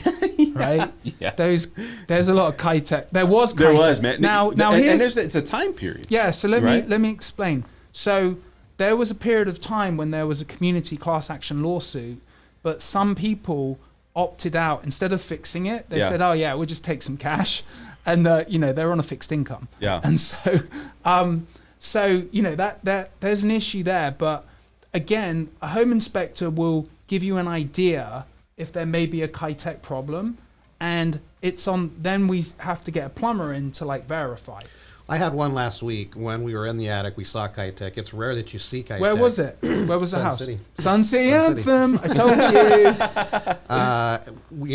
right? Yeah. There's a lot of Kitec. There was Kitec. There was, man. Now it's a time period. Yeah, so let me explain. So there was a period of time when there was a community class action lawsuit, but some people opted out. Instead of fixing it, they said, "Oh yeah, we'll just take some cash," and they're on a fixed income. Yeah. And so, that there's an issue there. But again, a home inspector will give you an idea if there may be a Kitec problem, and then we have to get a plumber in to verify. I had one last week when we were in the attic. We saw Kitec. It's rare that you see Kitec. Where was it? Where was the Sun house? City. Sun City Anthem. I told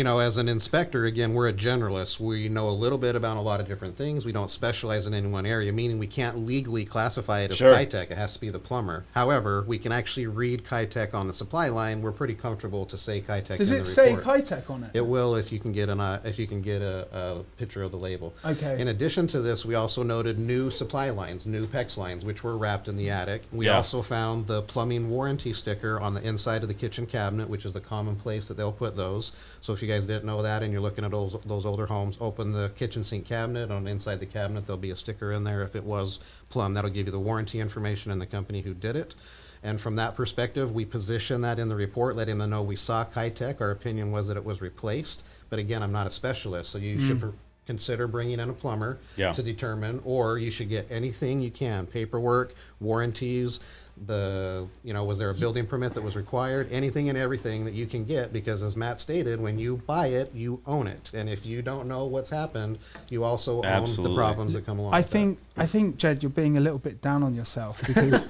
you. As an inspector, again, we're a generalist. We know a little bit about a lot of different things. We don't specialize in any one area, meaning we can't legally classify it as Kitec. It has to be the plumber. However, we can actually read Kitec on the supply line. We're pretty comfortable to say Kitec. Does in it the say report. Kitec on it? It will if you can get a picture of the label. Okay. In addition to this, we also noted new supply lines, new PEX lines, which were wrapped in the attic. We also found the plumbing warranty sticker on the inside of the kitchen cabinet, which is the common place that they'll put those. So if you guys didn't know that and you're looking at those older homes, open the kitchen sink cabinet. On inside the cabinet, there'll be a sticker in there if it was plumbed. That'll give you the warranty information and the company who did it. And from that perspective, we position that in the report, letting them know we saw Kitec. Our opinion was that it was replaced. But again, I'm not a specialist, so you should consider bringing in a plumber to determine, or you should get anything you can, paperwork, warranties, was there a building permit that was required, anything and everything that you can get, because as Matt stated, when you buy it, you own it. And if you don't know what's happened, you also own the problems that come along with that. I think, Jed, you're being a little bit down on yourself, because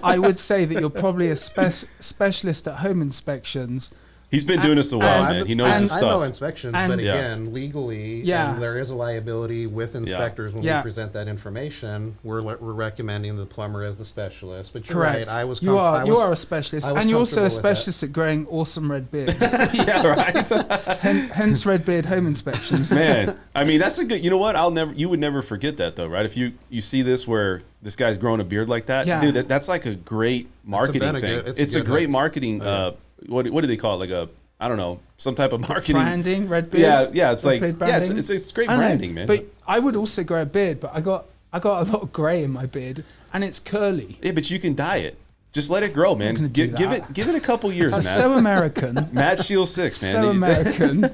I would say that you're probably a specialist at home inspections. He's been doing this a while, man. He knows his stuff. I know inspections, but again, legally, and there is a liability with inspectors when we present that information. We're recommending the plumber as the specialist. But you're correct. Right. You are a specialist, and you're also a specialist at growing awesome red beard. Yeah, right. Hence red beard home inspections. Man, I mean, that's a good. You know what? You would never forget that though, right? If you see this where this guy's growing a beard like that, dude, that's like a great marketing thing. It's a great marketing. What do they call it? I don't know, some type of marketing. Branding, red beard. Yeah, it's it's great branding, man. But I would also grow a beard, but I got a lot of gray in my beard, and it's curly. Yeah, but you can dye it. Just let it grow, man. Give it a couple years, man. So American. Matt Shield 6, man. So American.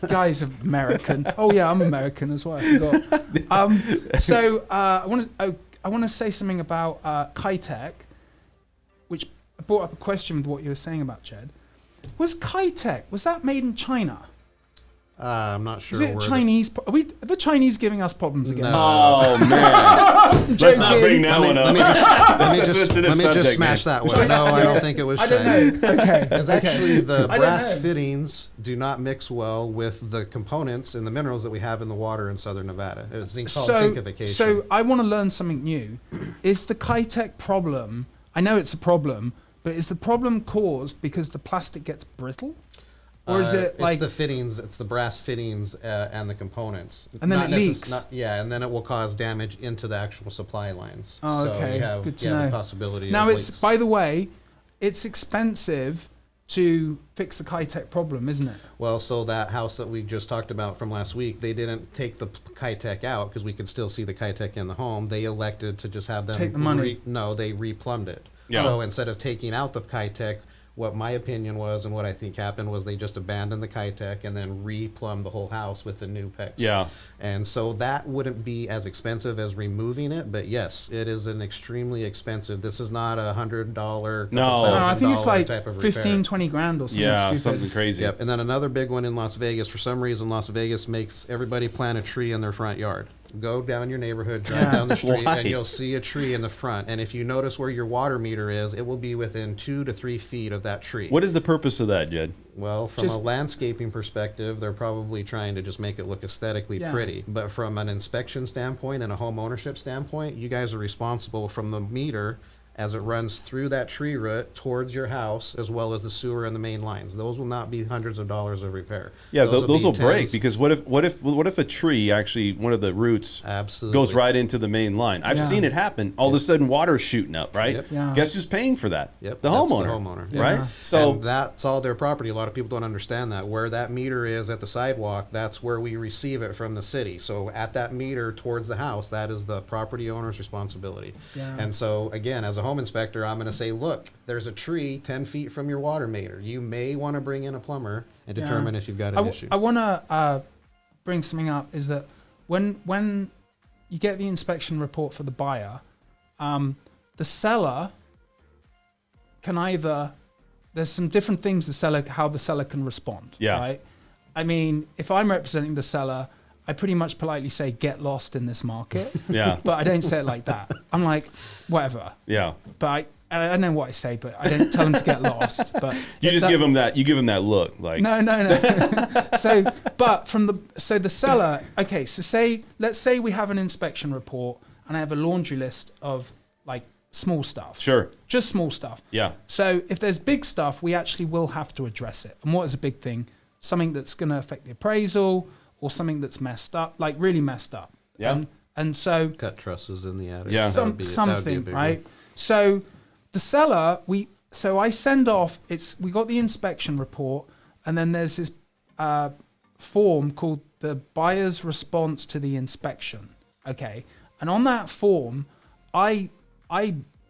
Guys, American. Oh yeah, I'm American as well. I forgot. So I want to say something about Kitec, which brought up a question with what you were saying about Jed. Was Kitec, was that made in China? I'm not sure. Is it Chinese? Are the Chinese giving us problems again? No. Oh man! Let's not bring that one up. Let me just smash that one. No, I don't think it was China. I don't know. Okay. It's actually the brass fittings do not mix well with the components and the minerals that we have in the water in southern Nevada. It's called zincification. So I want to learn something new. Is the Kitec problem? I know it's a problem, but is the problem caused because the plastic gets brittle? Or is it it's the fittings, it's the brass fittings and the components. And then it leaks. And then it will cause damage into the actual supply lines. Oh, okay. So good to know. The possibility now, of it's leaks. by the way, it's expensive to fix the Kitec problem, isn't it? Well, so that house that we just talked about from last week, they didn't take the Kitec out because we could still see the Kitec in the home. They elected to just have them take the money. They replumbed it. Yeah. So instead of taking out the Kitec, what my opinion was and what I think happened was they just abandoned the Kitec and then replumbed the whole house with the new PEX. Yeah. And so that wouldn't be as expensive as removing it, but yes, it is an extremely expensive. This is not $100, No, I think it's like type of 15, 20 grand or something. Yeah, stupid. something crazy. Yep. And then another big one in Las Vegas. For some reason, Las Vegas makes everybody plant a tree in their front yard. Go down your neighborhood, drive down the street, and you'll see a tree in the front. And if you notice where your water meter is, it will be within 2 to 3 feet of that tree. What is the purpose of that, Jed? Well, from a landscaping perspective, they're probably trying to just make it look aesthetically pretty. But from an inspection standpoint and a home ownership standpoint, you guys are responsible from the meter as it runs through that tree root towards your house, as well as the sewer and the main lines. Those will not be hundreds of dollars of repair. Yeah, those will break, because what if a tree, actually one of the roots goes right into the main line? I've seen it happen. All of a sudden, water's shooting up, right? Yep. Yeah. Guess who's paying for that? Yep, the that's homeowner. the homeowner, right? Yeah. So and that's all their property. A lot of people don't understand that. Where that meter is at the sidewalk, that's where we receive it from the city. So at that meter towards the house, that is the property owner's responsibility. Yeah. And so again, as a home inspector, I'm going to say, look, there's a tree 10 feet from your water meter. You may want to bring in a plumber and determine if you've got an issue. I want to bring something up, is that when you get the inspection report for the buyer, the seller can either, there's some different things how the seller can respond. Yeah. Right. I mean, if I'm representing the seller, I pretty much politely say, get lost in this market. Yeah. But I don't say it like that. I'm like, whatever. yeah, But I know what I say, but I don't tell them to get lost. But you just give them that. You give them that look, like no. So the seller. Okay, so let's say we have an inspection report, and I have a laundry list of like small stuff. Sure. Just small stuff. Yeah. So if there's big stuff, we actually will have to address it. And what is a big thing? Something that's going to affect the appraisal, or something that's messed up, like really messed up. Yeah. And so Cut trusses in the attic. Yeah. That would be a something, big right? one. So the seller, I send off, we got the inspection report, and then there's this form called the buyer's response to the inspection. Okay. And on that form, I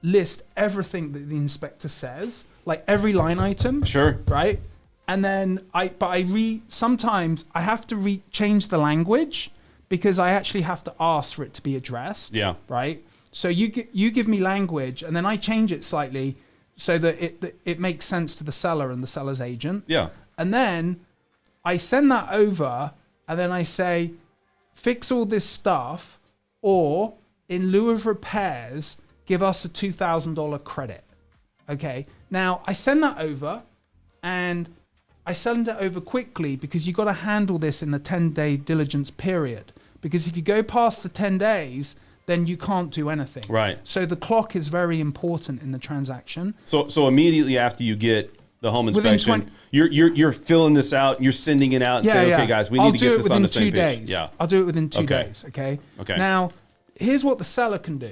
list everything that the inspector says, like every line item. Sure. Right. And then sometimes I have to change the language, because I actually have to ask for it to be addressed. Yeah. Right. So you give me language, and then I change it slightly so that it makes sense to the seller and the seller's agent. Yeah. And then I send that over, and then I say, fix all this stuff, or in lieu of repairs, give us a $2,000 credit. Okay. Now I send that over, and I send it over quickly, because you've got to handle this in the 10-day diligence period. Because if you go past the 10 days, then you can't do anything. Right. So the clock is very important in the transaction. So immediately after you get the home Within inspection, you're filling this out, you're sending it out, and saying, okay, guys, we need to get this on the same page. Yeah. I'll do it within 2 Okay. days. Okay. Okay. Now, here's what the seller can do.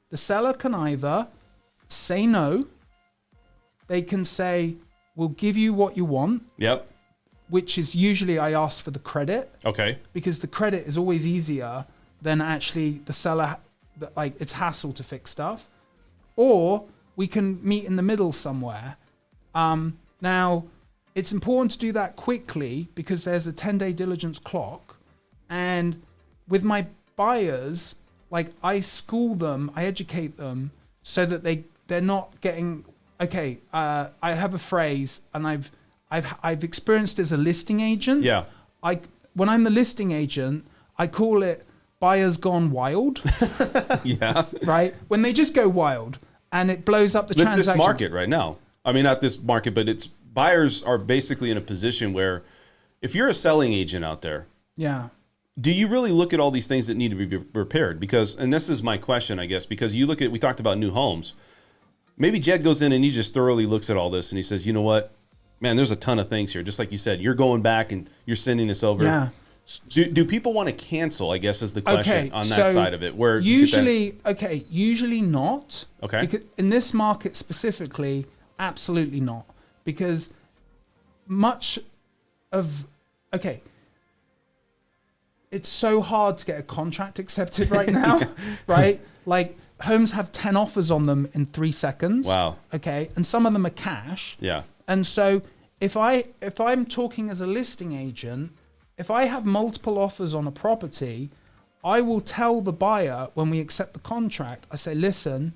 The seller can either say no. They can say, we'll give you what you want. Yep. Which is usually I ask for the credit. Okay. Because the credit is always easier than actually the seller, like it's hassle to fix stuff. Or we can meet in the middle somewhere. Now, it's important to do that quickly, because there's a 10-day diligence clock. And with my buyers, like I school them, I educate them so that they're not getting, okay, I have a phrase, and I've experienced as a listing agent. Yeah. When I'm the listing agent, I call it buyers gone wild. Yeah. Right? When they just go wild and it blows up the It's transaction. this market right now. I mean, not this market, but it's buyers are basically in a position where, if you're a selling agent out there, Yeah. do you really look at all these things that need to be repaired? Because, and this is my question, I guess, because we talked about new homes. Maybe Jed goes in and he just thoroughly looks at all this and he says, you know what? Man, there's a ton of things here. Just like you said, you're going back and you're sending this over. Yeah. Do people want to cancel, I guess, is the question on that so side of it. Where usually not. Okay. Because in this market specifically, absolutely not. Because it's so hard to get a contract accepted right now, right? Like homes have 10 offers on them in 3 seconds. Wow. Okay. And some of them are cash. Yeah. And so if I'm talking as a listing agent, if I have multiple offers on a property, I will tell the buyer when we accept the contract, I say, listen,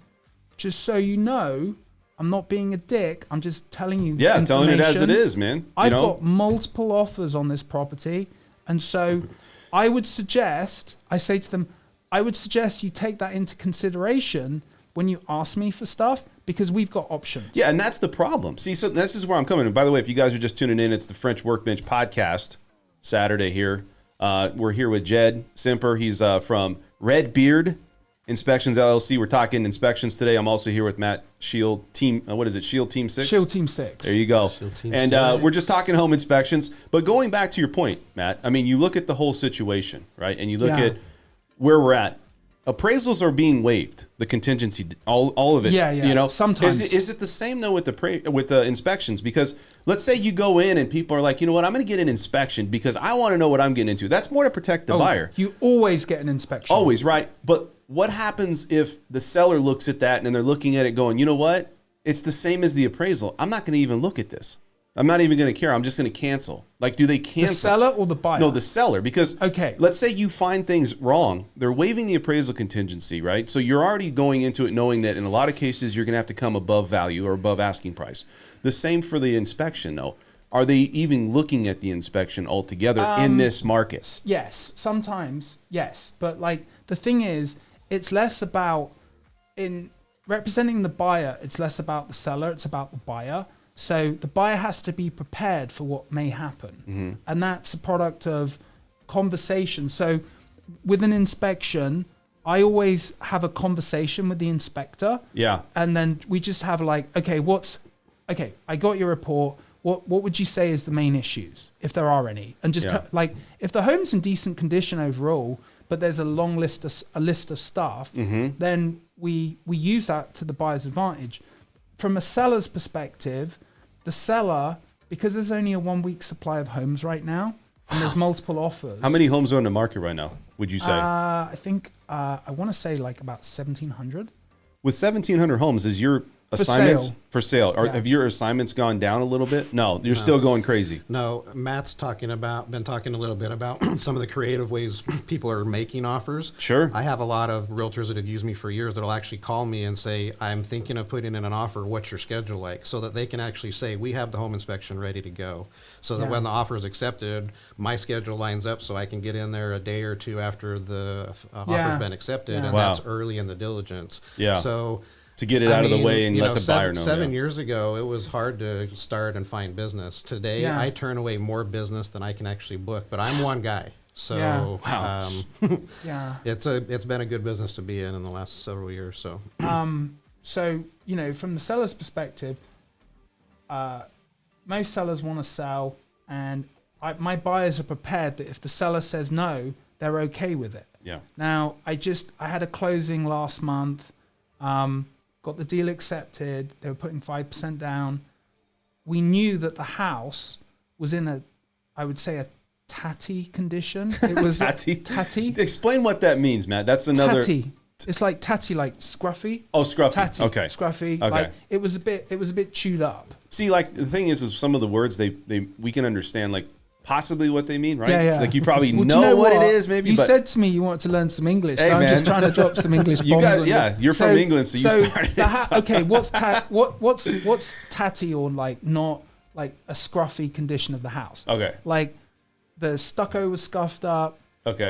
just so you know, I'm not being a dick. I'm just telling you. Yeah, telling it as it is, man. I've got multiple offers on this property. And so I say to them, I would suggest you take that into consideration when you ask me for stuff, because we've got options. Yeah, and that's the problem. See, so this is where I'm coming. And by the way, if you guys are just tuning in, it's the French Workbench podcast, Saturday here. We're here with Jed Simper. He's from Red Beard Inspections LLC. We're talking inspections today. I'm also here with Matt Shield Team. What is it? Shield Team 6? Shield Team 6. There you go. And we're just 6. talking home inspections. But going back to your point, Matt, I mean, you look at the whole situation, right? And you look at where we're at. Appraisals are being waived. The contingency, all of it. Yeah. You know, Sometimes. Is it the same though with the inspections? Because let's say you go in and people are like, you know what, I'm going to get an inspection because I want to know what I'm getting into. That's more to protect the buyer. You always get an inspection. Always, right? But what happens if the seller looks at that and they're looking at it going, you know what? It's the same as the appraisal. I'm not going to even look at this. I'm not even going to care. I'm just going to cancel. Like, do they cancel? The seller or the buyer? No, the seller. Because okay, let's say you find things wrong. They're waiving the appraisal contingency, right? So you're already going into it knowing that in a lot of cases you're going to have to come above value or above asking price. The same for the inspection, though. Are they even looking at the inspection altogether in this market? Yes, sometimes, yes. But like the thing is, it's less about in representing the buyer. It's less about the seller. It's about the buyer. So the buyer has to be prepared for what may happen. And that's a product of conversation. So with an inspection, I always have a conversation with the inspector. Yeah. And then we just have like, okay, I got your report. What would you say is the main issues, if there are any? And just like, if the home's in decent condition overall, but there's a long list of stuff, then we use that to the buyer's advantage. From a seller's perspective, the seller, because there's only a 1 week supply of homes right now, and there's multiple offers. How many homes are on the market right now, would you say? I think, I want to say like about 1,700. With 1,700 homes, is your assignments for sale? Or Yeah. have your assignments gone down a little bit? No, you're still going crazy. No, Matt's been talking a little bit about some of the creative ways people are making offers. Sure. I have a lot of realtors that have used me for years that'll actually call me and say, I'm thinking of putting in an offer. What's your schedule like? So that they can actually say, we have the home inspection ready to go. So that when the offer is accepted, my schedule lines up so I can get in there a day or two after the offer's been accepted. And that's early in the diligence. Yeah. So to get it out of the way and let the buyer know. 7 years ago, it was hard to start and find business. Today, I turn away more business than I can actually book, but I'm one guy. So it's been a good business to be in the last several years. So, So, you know, from the seller's perspective, most sellers want to sell, and my buyers are prepared that if the seller says no, they're okay with it. Yeah. Now, I had a closing last month. Got the deal accepted. They were putting 5% down. We knew that the house was in I would say a tatty condition. It was tatty. Explain what that means, Matt. That's another. Tatty. It's like tatty, like scruffy. Oh, scruffy. Tatty. Okay. Scruffy. Okay. Like it was a bit chewed up. See, like the thing is some of the words we can understand, like possibly what they mean, right? Yeah. Like you probably Well, know, do you know what it is, maybe. You but said to me you wanted to learn some English, Hey, so I'm man. just trying to drop some English bombs. You're from England, so you started. Okay, what's tatty or like not like a scruffy condition of the house? Okay. Like the stucco was scuffed up. Okay.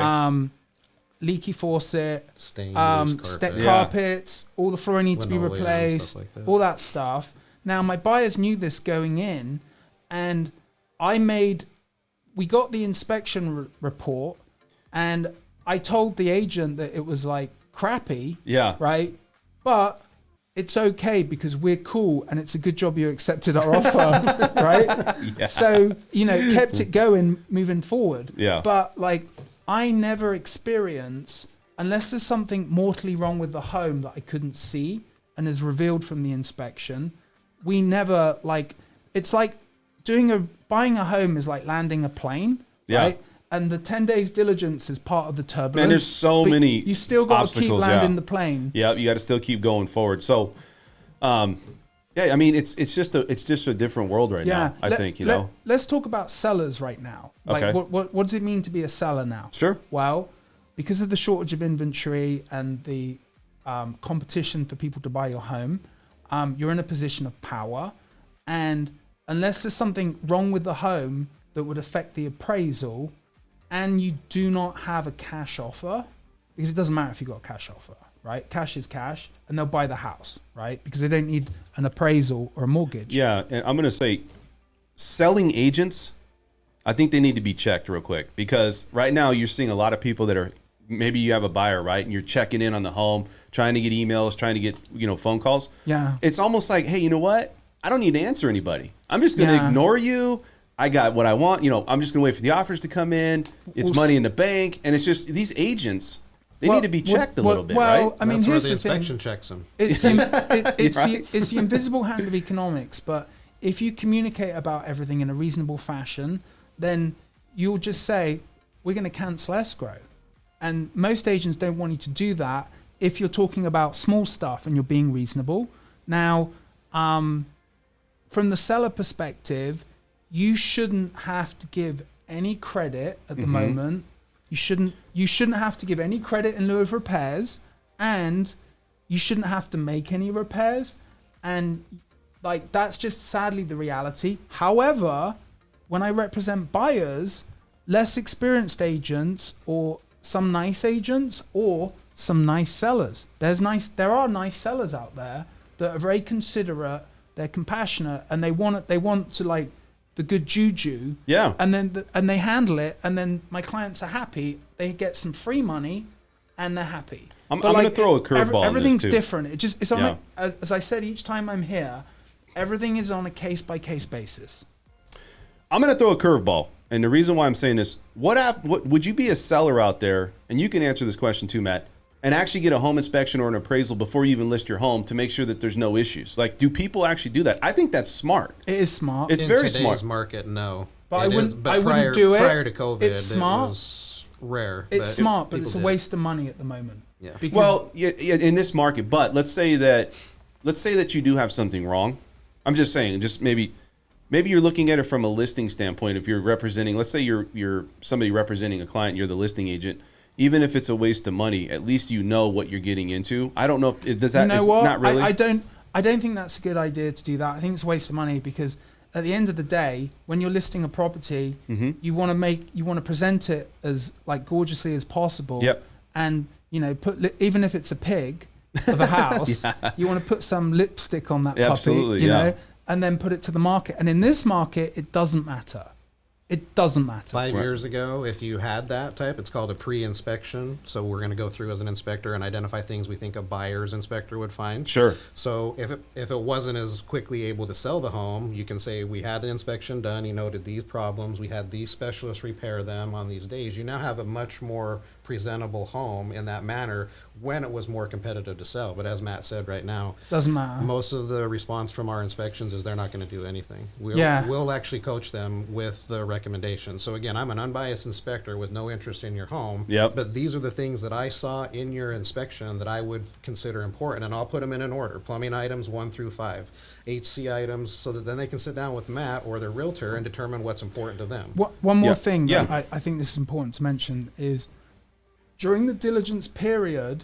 Leaky faucet, stains, carpets, all the flooring needs to be Linoleum, replaced, stuff like that. all that stuff. Now my buyers knew this going in, and we got the inspection report, and I told the agent that it was like crappy. Yeah. Right. But it's okay because we're cool, and it's a good job you accepted our offer. Right. Yeah. So, kept it going moving forward. Yeah. But like, I never experience, unless there's something mortally wrong with the home that I couldn't see and is revealed from the inspection, we never it's like buying a home is like landing a plane, right? And the 10 days diligence is part of the turbulence. And there's so many you still got to keep landing the plane. Yeah, you got to still keep going forward. So, I mean, it's just a different world right now. I think. Let's talk about sellers right now. Like, Okay. what does it mean to be a seller now? Sure. Well, because of the shortage of inventory and the competition for people to buy your home, you're in a position of power, and unless there's something wrong with the home that would affect the appraisal, and you do not have a cash offer, because it doesn't matter if you got a cash offer, right? Cash is cash, and they'll buy the house, right? Because they don't need an appraisal or a mortgage. Yeah, and I'm going to say selling agents, I think they need to be checked real quick, because right now you're seeing a lot of people that are maybe you have a buyer, right? And you're checking in on the home, trying to get emails, trying to get, phone calls. Yeah. It's almost like, hey, you know what? I don't need to answer anybody. I'm just going to ignore you. I got what I want. I'm just going to wait for the offers to come in. It's money in the bank. And it's just these agents, they need to be checked a little bit, right? I mean, that's where here's the inspection thing. checks them. It's the invisible hand of economics. But if you communicate about everything in a reasonable fashion, then you'll just say, we're going to cancel escrow. And most agents don't want you to do that if you're talking about small stuff and you're being reasonable. Now, from the seller perspective, you shouldn't have to give any credit at the moment. You shouldn't have to give any credit in lieu of repairs, and you shouldn't have to make any repairs. And like, that's just sadly the reality. However, when I represent buyers, less experienced agents or some nice agents or some nice sellers. There are nice sellers out there that are very considerate, they're compassionate, and they want to like the good juju. Yeah. And then and they handle it, and then my clients are happy. They get some free money, and they're happy. I'm going to throw a curveball. Everything's in this too. different. It's on as I said each time I'm here, everything is on a case by case basis. I'm going to throw a curveball. And the reason why I'm saying this, what would you be a seller out there, and you can answer this question too, Matt, and actually get a home inspection or an appraisal before you even list your home to make sure that there's no issues? Like, do people actually do that? I think that's smart. It is smart. It's In very today's smart. market, no. But I wouldn't prior, do it. Prior to COVID, It's smart. it was rare. It's smart, but people it's a did. waste of money at the moment. Yeah. Because Well, yeah, in this market, but let's say that you do have something wrong. I'm just saying, maybe you're looking at it from a listing standpoint. If you're representing, let's say you're somebody representing a client, you're the listing agent. Even if it's a waste of money, at least you know what you're getting into. I don't know if does that. you know what? Not really. I don't think that's a good idea to do that. I think it's a waste of money because at the end of the day, when you're listing a property, you want to present it as like gorgeously as possible. Yep. And even if it's a pig of a house, you want to put some lipstick on that puppy. Absolutely, you yeah. know, and then put it to the market. And in this market, it doesn't matter. It doesn't matter. 5 years ago, if you had that type, it's called a pre-inspection. So we're going to go through as an inspector and identify things we think a buyer's inspector would find. Sure. So if it wasn't as quickly able to sell the home, you can say we had an inspection done. He noted these problems. We had these specialists repair them on these days. You now have a much more presentable home in that manner when it was more competitive to sell. But as Matt said right now, Doesn't matter. most of the response from our inspections is they're not going to do anything. We'll actually coach them with the recommendation. So again, I'm an unbiased inspector with no interest in your home. Yep. But these are the things that I saw in your inspection that I would consider important, and I'll put them in an order: plumbing items 1 through 5, HC items, so that then they can sit down with Matt or their realtor and determine what's important to them. One more Yeah. thing Yeah. that I think this is important to mention is during the diligence period,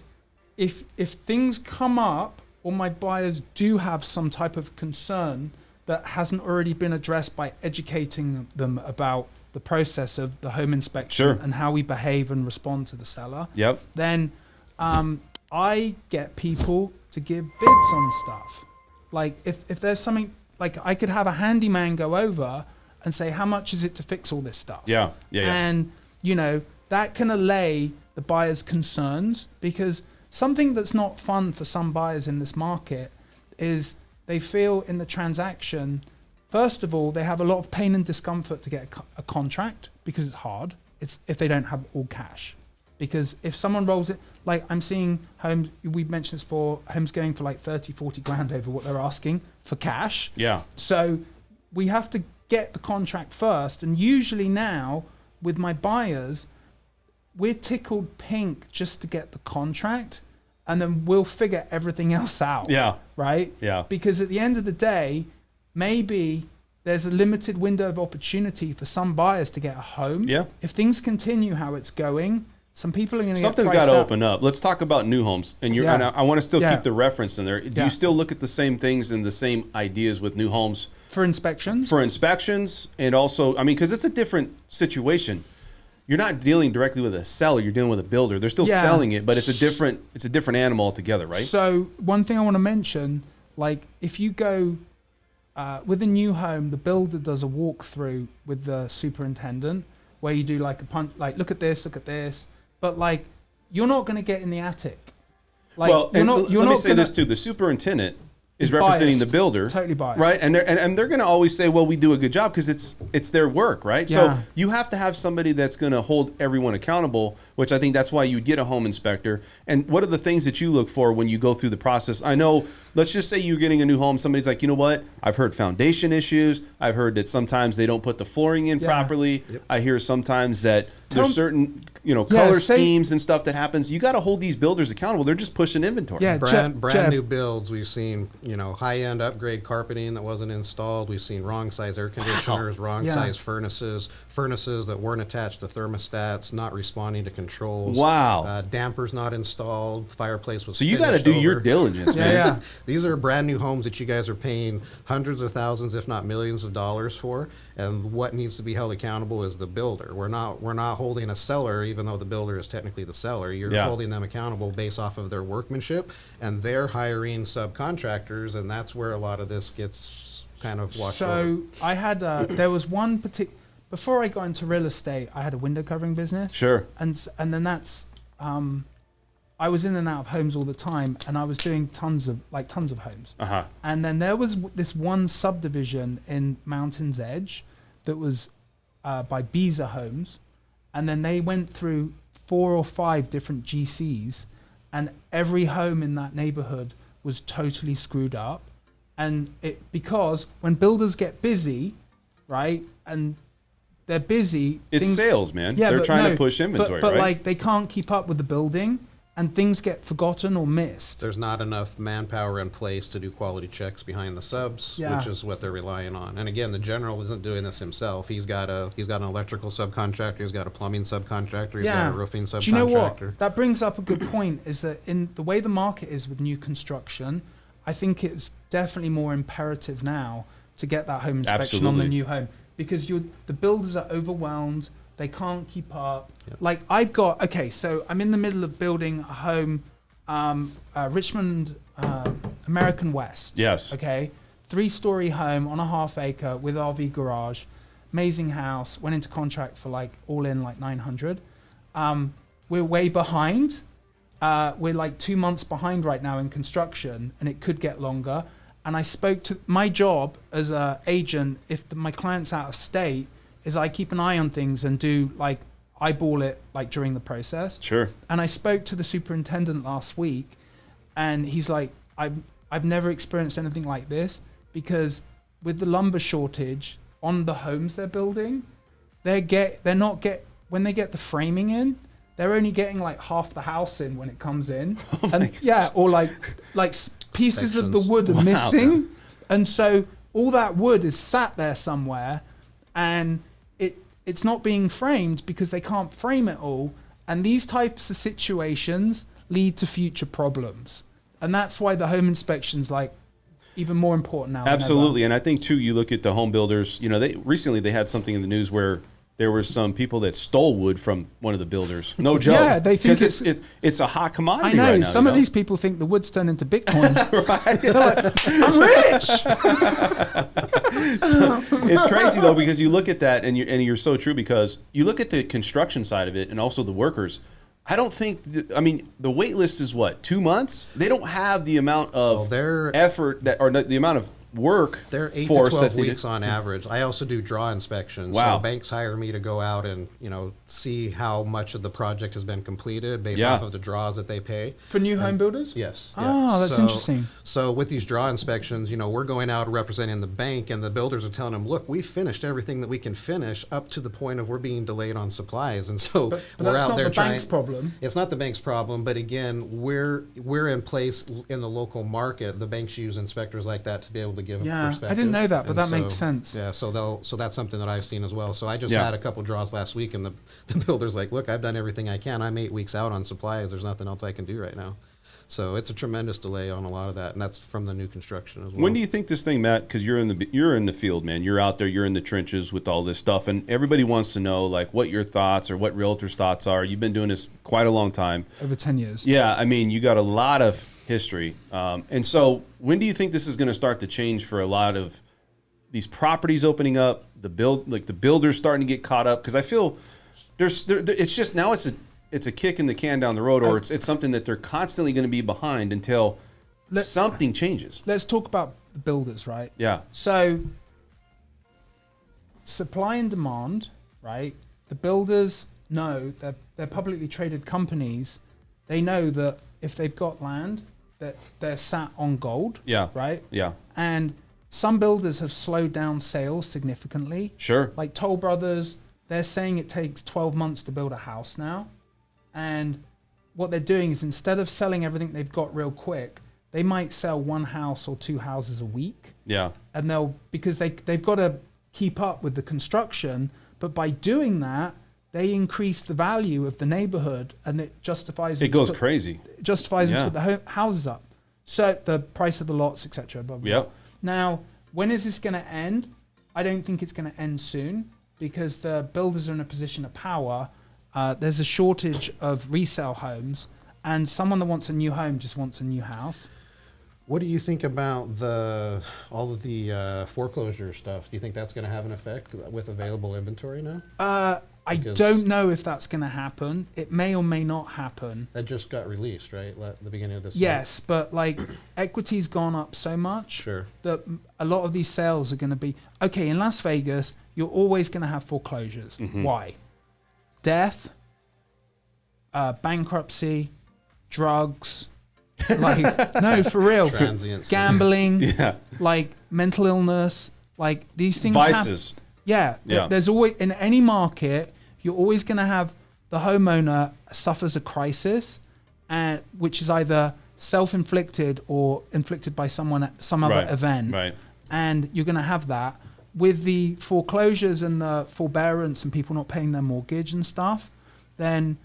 if things come up or my buyers do have some type of concern that hasn't already been addressed by educating them about the process of the home inspection Sure. and how we behave and respond to the seller, Yep. then I get people to give bids on stuff. Like if there's something, like I could have a handyman go over and say, how much is it to fix all this stuff? Yeah. And, that can allay the buyer's concerns, because something that's not fun for some buyers in this market is they feel in the transaction, first of all, they have a lot of pain and discomfort to get a contract because it's hard. It's if they don't have all cash. Because if someone rolls it, like I'm seeing homes, we've mentioned this before, homes going for like 30, 40 grand over what they're asking for cash. Yeah. So we have to get the contract first. And usually now with my buyers, we're tickled pink just to get the contract, and then we'll figure everything else out. Yeah. Right? Yeah. Because at the end of the day, maybe there's a limited window of opportunity for some buyers to get a home. Yeah. If things continue how it's going, some people are going to Something's got to open up. Let's talk about new homes. And and I want to still keep the reference in there. Do you still look at the same things and the same ideas with new homes? For inspections? For inspections, and also, because it's a different situation. You're not dealing directly with a seller. You're dealing with a builder. They're still selling it, but it's a different animal altogether, right? So one thing I want to mention, like if you go with a new home, the builder does a walkthrough with the superintendent where you do like a punch, like look at this. But like you're not going to get in the attic. Like, well, let me say this too: the superintendent is representing the builder, totally biased, right? And they're going to always say, "Well, we do a good job," because it's their work, right? Yeah. So you have to have somebody that's going to hold everyone accountable, which I think that's why you get a home inspector. And what are the things that you look for when you go through the process? I know. Let's just say you're getting a new home. Somebody's like, you know what? I've heard foundation issues. I've heard that sometimes they don't put the flooring in properly. Yep. I hear sometimes that there's certain, color schemes and stuff that happens. You got to hold these builders accountable. They're just pushing inventory. Yeah, brand new builds. We've seen, high-end upgrade carpeting that wasn't installed. We've seen wrong size air conditioners, wrong size furnaces that weren't attached to thermostats, not responding to controls. Wow. Dampers not installed. Fireplace was so you got to do your diligence, man. Yeah. These are brand new homes that you guys are paying hundreds of thousands, if not millions of dollars for. And what needs to be held accountable is the builder. We're not holding a seller, even though the builder is technically the seller. You're holding them accountable based off of their workmanship, and they're hiring subcontractors, and that's where a lot of this gets kind of washed over. So I had there was one particular, before I got into real estate, I had a window covering business. Sure. And then that's I was in and out of homes all the time, and I was doing tons of homes. Uh-huh. And then there was this one subdivision in Mountain's Edge that was by Beazer Homes, and then they went through 4 or 5 different GCs, and every home in that neighborhood was totally screwed up. And because when builders get busy, right, and they're busy, it's sales, man. Yeah, they're trying to push inventory, but right? like they can't keep up with the building, and things get forgotten or missed. There's not enough manpower in place to do quality checks behind the subs, which is what they're relying on. And again, the general isn't doing this himself. He's got an electrical subcontractor, he's got a plumbing subcontractor, he's got a roofing subcontractor. Do you know what? That brings up a good point, is that in the way the market is with new construction, I think it's definitely more imperative now to get that home inspection on the new home, because the builders are overwhelmed. They can't keep up. Yep. Like so I'm in the middle of building a home, Richmond, American West. Yes. Okay. 3-story home on a half acre with RV garage, amazing house, went into contract for all in 900. We're way behind. We're 2 months behind right now in construction, and it could get longer. And I spoke to my job as an agent, if my client's out of state, is I keep an eye on things and do eyeball it during the process. Sure. And I spoke to the superintendent last week, and he's like, I've never experienced anything like this, because with the lumber shortage on the homes they're building, when they get the framing in, they're only getting half the house in when it comes in. Or pieces of the wood are missing. And so all that wood is sat there somewhere, and it's not being framed because they can't frame it all. And these types of situations lead to future problems. And that's why the home inspection's even more important now. Absolutely. And I think too, you look at the home builders, recently they had something in the news where there were some people that stole wood from one of the builders. No joke. Yeah, they think it's a hot commodity. I know. Right now, some of these people think the wood's turned into Bitcoin. They're like, I'm rich. It's crazy though, because you look at that and you're so true, because you look at the construction side of it and also the workers. I don't think, the wait list is what, 2 months? They don't have the amount of effort the amount of work. They're 8 to 12 weeks on average. I also do draw inspections. Wow. So banks hire me to go out and see how much of the project has been completed based off of the draws that they pay. For new home builders? Yes. Oh, that's interesting. So with these draw inspections, we're going out representing the bank, and the builders are telling them, look, we finished everything that we can finish up to the point of we're being delayed on supplies. And so but we're that's out not there the bank's problem. It's not the bank's problem, but again, we're in place in the local market. The banks use inspectors like that to be able to give perspective. I didn't know that, but that makes sense. Yeah, so that's something that I've seen as well. So I just had a couple draws last week, and the builder's like, look, I've done everything I can. I'm 8 weeks out on supplies. There's nothing else I can do right now. So it's a tremendous delay on a lot of that, and that's from the new construction as well. When do you think this thing, Matt, because you're in the field, man, you're out there, you're in the trenches with all this stuff, and everybody wants to know what your thoughts or what realtors' thoughts are. You've been doing this quite a long time. Over 10 years. Yeah, you got a lot of history. And so when do you think this is going to start to change for a lot of these properties opening up, the builders starting to get caught up? Because I feel it's just now it's it's a kick in the can down the road, or it's something that they're constantly going to be behind until something changes. Let's talk about the builders, right? Yeah. So supply and demand, right? The builders know that they're publicly traded companies. They know that if they've got land, that they're sat on gold. Yeah. Right? Yeah. And some builders have slowed down sales significantly. Sure. Like Toll Brothers, they're saying it takes 12 months to build a house now. And what they're doing is instead of selling everything they've got real quick, they might sell one house or two houses a week. Yeah. And because they've got to keep up with the construction, but by doing that, they increase the value of the neighborhood, and it justifies. It goes crazy. It justifies them to put the houses up, so the price of the lots, etc. Yep. Now, when is this going to end? I don't think it's going to end soon because the builders are in a position of power. There's a shortage of resale homes, and someone that wants a new home just wants a new house. What do you think about all of the foreclosure stuff? Do you think that's going to have an effect with available inventory now? I don't know if that's going to happen. It may or may not happen. That just got released, right? At the beginning of this Yes, but like equity's gone up so much Sure. that a lot of these sales are going to be... Okay, in Las Vegas, you're always going to have foreclosures. Mm-hmm. Why? Death, bankruptcy, drugs... like no, for real. Transients. Gambling, Yeah. like mental illness, like these things. Vices. Yeah. There's always, in any market, you're always going to have the homeowner suffers a crisis, and which is either self-inflicted or inflicted by some other event. Right. And you're going to have that with the foreclosures and the forbearance and people not paying their mortgage and stuff. Then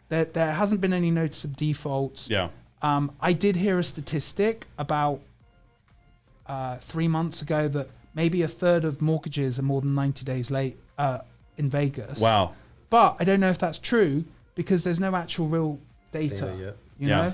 there hasn't been any notice of defaults. Yeah. I did hear a statistic about 3 months ago that maybe a third of mortgages are more than 90 days late in Vegas. Wow. But I don't know if that's true because there's no actual real data. yet. You Yeah. know?